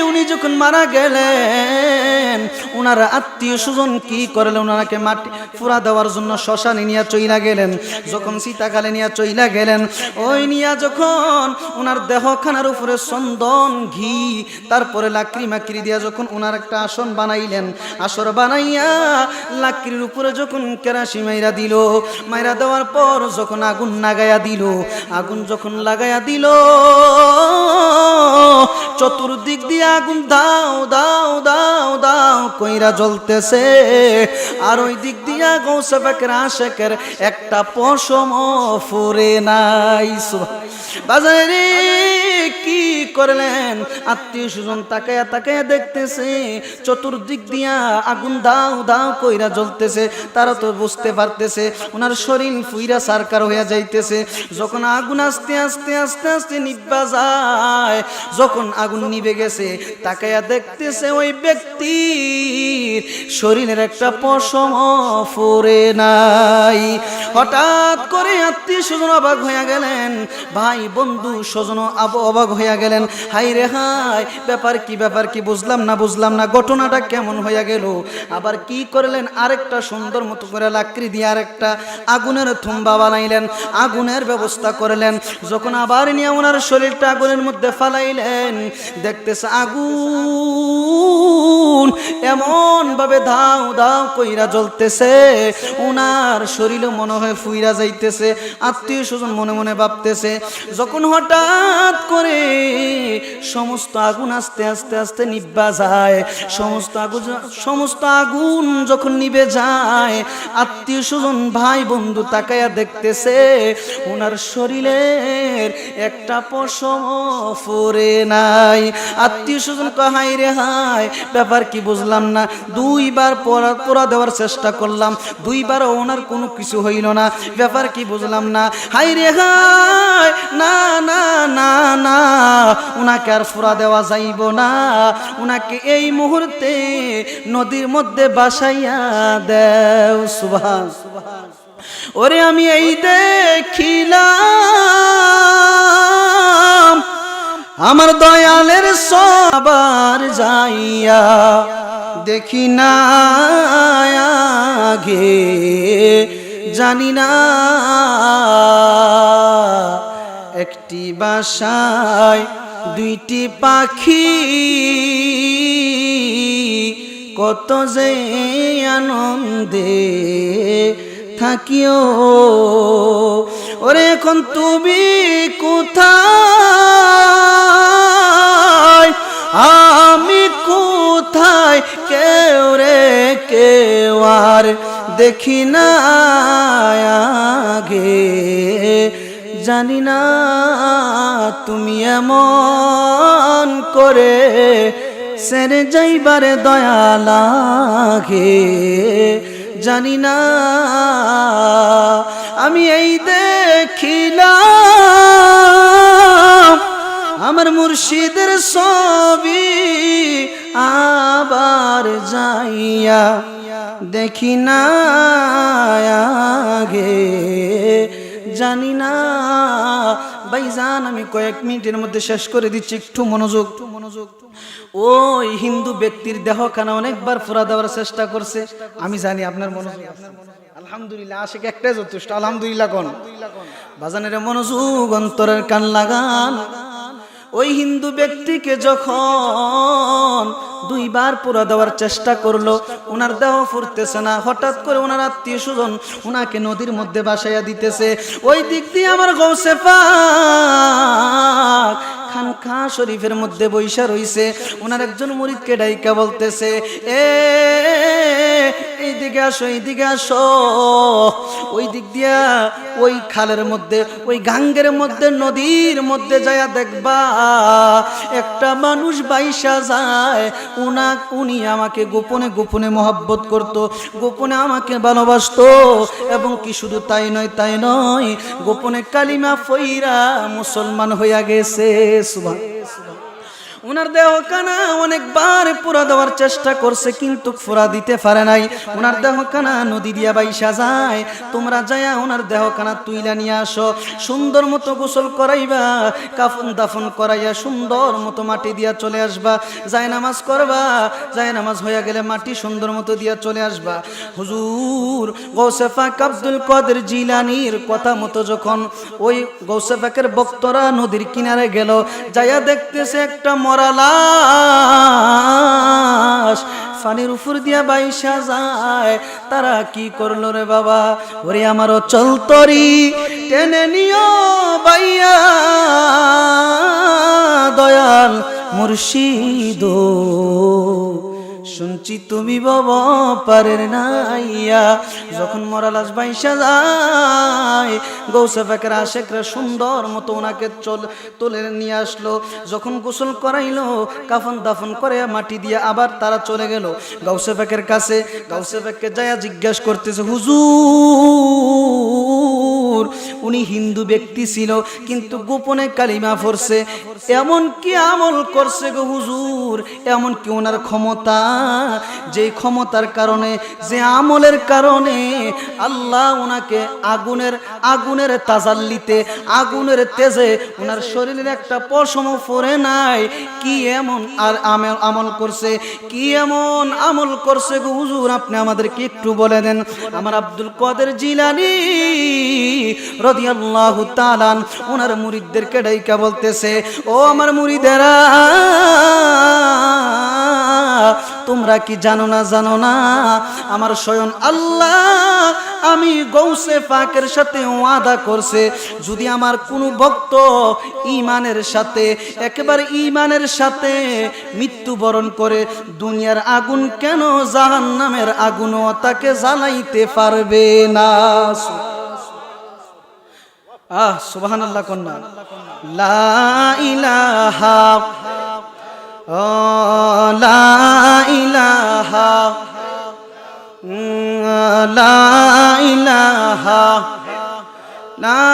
উনি যখন মারা গেলেন ওনার আত্মীয় স্বজন কি করলেন? ওনাকে মাটি ফুরা দেওয়ার জন্য শ্মশানে নিয়ে চইলা গেলেন। যখন সীতাকালে নিয়ে চইলা গেলেন, ওই নিয়া যখন ওনার দেহখানার উপরে চন্দন ঘি তারপরে লাকড়ি মাকড়ি দিয়া যখন ওনার একটা আসন বানাইলেন, আসর বানাইয়া লাকড়ির উপরে যখন কেরাসি মাইরা দিল, মাইরা দেওয়ার পর যখন আগুন লাগাইয়া দিল, আগুন যখন লাগাইয়া দিল, চতুর্দিক দিয়ে আগুন দাও দাও দাও দাও কইরা জ্বলতেছে। আর ওই দিক দিয়া গৌসে পাকের আশেকের একটা পশম ফুরে নাই। বাজারে কি করলেন? আত্মীয় স্বজন তাকায়া তাকায়া দেখতেছে, চতুর্দিক দিয়া আগুন দাও দাও কইরা জ্বলতেছে। তারা তো বুঝতে পারতেছে ওনার শরীর ফুইরা সারকার হইয়া যাইতেছে। যখন আগুন আস্তে আস্তে আস্তে আস্তে নিভা যায়, যখন আগুন নিভে গেছে, তাকায়া দেখতেছে ওই ব্যক্তির শরীরের একটা পশম ফুরে নাই। হঠাৎ করে আত্মীয় স্বজন অবাক হইয়া গেলেন, ভাই বন্ধু স্বজন অবাক হইয়া গেলেন। হাই রে হাই, ব্যাপার কি ব্যাপার কি বুঝলাম না বুঝলাম না, ঘটনাটা কেমন হইয়া গেল? আবার কি করলেন? আরেকটা সুন্দর মতো করে লাকড়ি দিয়ে আরেকটা আগুনের থুম্বা বানাইলেন, আগুনের ব্যবস্থা করলেন। যখন আবার নিয়ে ওনার শরীরটা আগুনের মধ্যে ফালাইলেন, দেখতেছে আগুন এমন ভাবে ধাও ধাও কইরা জ্বলতেছে, ওনার শরীরও মনে হয় ফুইরা যাইতেছে। আত্মীয় স্বজন মনে মনে ভাবতেছে। যখন হঠাৎ করে সমস্ত আগুন আস্তে আস্তে আস্তে নিভা যায়, সমস্ত আগুন যখন নিভে যায়, আত্মীয় স্বজন ভাই বন্ধু তাকায়া দেখতেছে ওনার শরীরের একটা পশম ফুরে নাই। আত্মীয় স্বজন কয়, হাই রে হাই, ব্যাপার কি বুঝলাম না, দুইবার পোড়া দেওয়ার চেষ্টা করলাম, দুইবারও ওনার কোনো কিছু হইল না, ব্যাপার কি বুঝলাম না। হাই রে হাই, না না না না, উনাকে আর ফুরা দেওয়া যাইব না, উনাকে এই মুহূর্তে নদীর মধ্যে বাসাইয়া দেও। সুবহান। ওরে আমি এই দেখিলাম আমার দয়ালের সবার যাইয়া, দেখি না আগে জানি না একটি বাসায় দুইটি পাখি, কত যে আনন্দে থাকিও। ওরে এখন তুমি কোথায়, আমি কোথায়, কেউ রে কেউ আর দেখি না আগে জানি না, তুমি এমন করে সেরে যাইবারে দয়া লাগে জানি না। আমি এই দেখিলাম আমার মুর্শিদের ছবি, আবার যাইয়া দেখি না আগে জানি না। ভাইজান আমি কয়েক মিনিটের মধ্যে শেষ করে দিচ্ছি, একটু মনোযোগ। ওই হিন্দু ব্যক্তির দেহখানা অনেকবার ফুরা দেওয়ার চেষ্টা করছে, আমি জানি আপনার মনোযোগ। আলহামদুলিল্লাহ, আশিক একটাই যথেষ্ট। আলহামদুলিল্লাহ কোন বাজানের মনোযোগ, অন্তরের কান লাগান। ওই হিন্দু ব্যক্তিকে যখন দুইবার পুরা দেওয়ার চেষ্টা করলো, ওনার দেহ ফুরতেছে না। হঠাৎ করে ওনার আত্মীয় স্বজন ওনাকে নদীর মধ্যে বাসাইয়া দিতেছে। ওই দিক দিয়ে আমার গৌসে পাক খানকা শরীফের মধ্যে বৈশা রইছে। ওনার একজন মুরিদকে ডাইকা বলতেছে, এ এইদিকে আসো, এইদিকে আসো। ওই দিক দিয়া ওই খালের মধ্যে, ওই গাঙ্গের মধ্যে, নদীর মধ্যে যায়া দেখবা একটা মানুষ বাইসা যায়। উনি আমাকে গোপনে গোপনে মহব্বত করত, গোপনে আমাকে ভালোবাসতো। এবং কি শুধু তাই নয়, গোপনে কালিমা ফইরা মুসলমান হইয়া গেছে। সুবহানাল্লাহ। ওনার দেহখানা অনেকবার পুরা দেওয়ার চেষ্টা করছে, কিন্তু পুরা দিতে পারে নাই। ওনার দেহখানা নদী দিয়া বাইসা যায়। তোমরা যায়া ওনার দেহখানা তুইলা নিয়ে আসো, সুন্দর মতো গোসল করাইবা, কাফন দাফন করাইয়া সুন্দর মতো মাটি দিয়া চলে আসবা। যায় নামাজ করবা, যায় নামাজ হইয়া গেলে মাটি সুন্দর মতো দিয়া চলে আসবা। হুজুর গৌসে পাক আব্দুল কাদের জিলানীর কথা মতো যখন ওই গৌসে পাকের ভক্তরা নদীর কিনারে গেল, যায়া দেখতেছে একটা মরা লাশ পানির উপর দিয়া বাইসা যায়। তারা কি করলো রে বাবা? ওরে আমার অচল তরি টেনে নিও বাইয়া, দয়াল মুর্শিদ শুনছি তুমি বাবা পারের নাইয়া। যখন মরা লাশ বাইসা যায়, গৌসে পাকের আশেকরা সুন্দর মতো ওনাকে তুলে নিয়ে আসলো। যখন গোসল করাইলো, কাফন দাফন করে মাটি দিয়ে আবার তারা চলে গেল গৌসে পাকের কাছে। গৌসে পাককে যায়া জিজ্ঞাসা করতেছে, হুজুর উনি হিন্দু ব্যক্তি ছিল, কিন্তু গোপনে কালিমা পড়ছে, এমন কি আমল করছে গো হুজুর? এমন কি ওনার ক্ষমতা, যে ক্ষমতার কারণে, যে আমলের কারণে আল্লাহ ওনাকে আগুনের তাজাল্লিতে, আগুনের তেজে ওনার শরীরের একটা পশম পড়ে নাই? কি এমন আর আমল করছে, কি এমন আমল করছে গো হুজুর? আপনি আমাদেরকে একটু বলে দেন। আমার আব্দুল কাদের জিলানী রাদিয়াল্লাহু তাআলা ওনার মুরিদদেরকে ডাইকা বলতেছে, ও আমার মুরিদেরা, তোমরা কি জানো না আমার স্বয়ং আল্লাহ, আমি গৌসে পাকের সাথে ওয়াদা করছে, যদি আমার কোনো ভক্ত ঈমানের সাথে, একেবারে ঈমানের সাথে মৃত্যুবরণ করে, দুনিয়ার আগুন কেন জাহান্নামের আগুনও তাকে জ্বালাইতে পারবে না। সুবহানাল্লাহ কন্যা। লা ইলাহা লা ইলাহা লা ইলাহা লা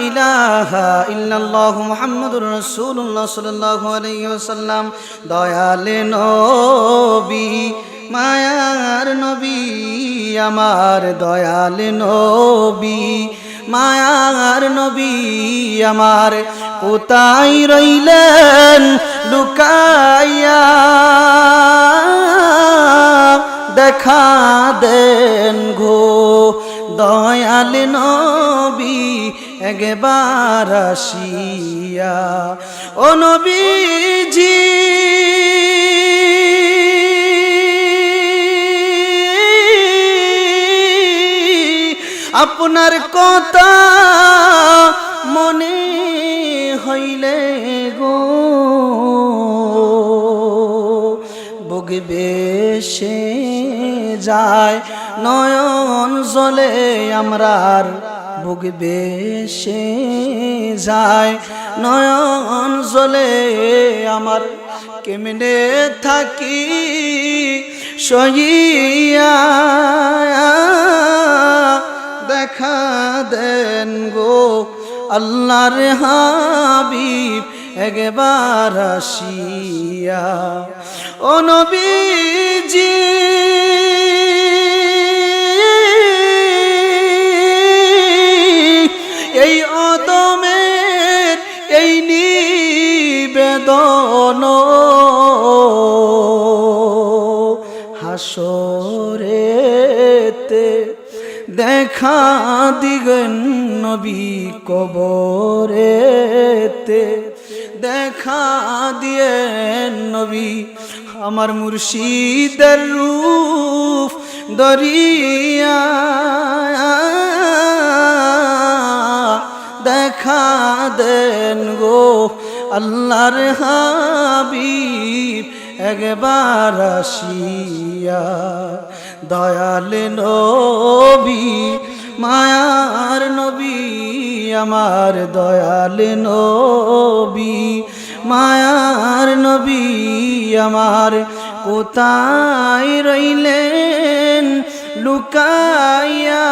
ইলাহা ইল্লাল্লাহু মুহাম্মাদুর রাসূলুল্লাহ সাল্লাল্লাহু আলাইহি ওয়াসাল্লাম। দয়াল নবী, মায়ার নবী, আমার দয়াল নবী, মায়ার নবী আমার, কোথায় রইলেন লুকাইয়া? দেখা দেন গো দয়াল নবী একবার আসিয়া। ও নবীজি আপনার কথা মনে হইলে গো বুক বেশে যায়, নয়ন জলে আমরার বুক বেশে যায়, নয়ন জলে আমার, কেমনে থাকি সহিয়া? দেখা দেন গো আল্লাহর হাবিব একবার আসিয়া। ও নবীজি এই অদমের এই নিবেদন হাসরেতে দেখা দিগেন নবী, কবরেতে দেখা দিয়েন নবী, আমার মুর্শিদের রূপ দরিয়া দেখা দেন গো আল্লাহর হাবিব একবার আসিয়া। দয়াল নবী মায়ার নবী আমার দয়াল নবী মায়ার নবী আমার কোথায় রইলেন লুকাইয়া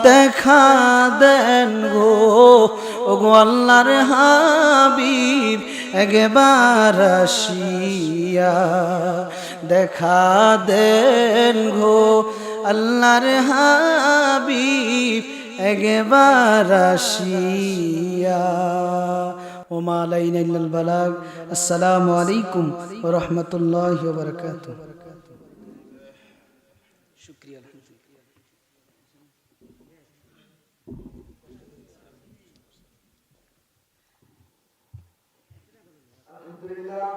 দেখা দেন গো ওগো আল্লাহর হাবিব একবার আসিয়া দেখা দেন গো আল্লাহর হাবিব একবার আসিয়া ওমা আলাইনা ইল্লাল বালাগ আসসালামু আলাইকুম ওয়া রাহমাতুল্লাহি ওয়া বারাকাতুহু শুকরিয়া আলহামদুলিল্লাহ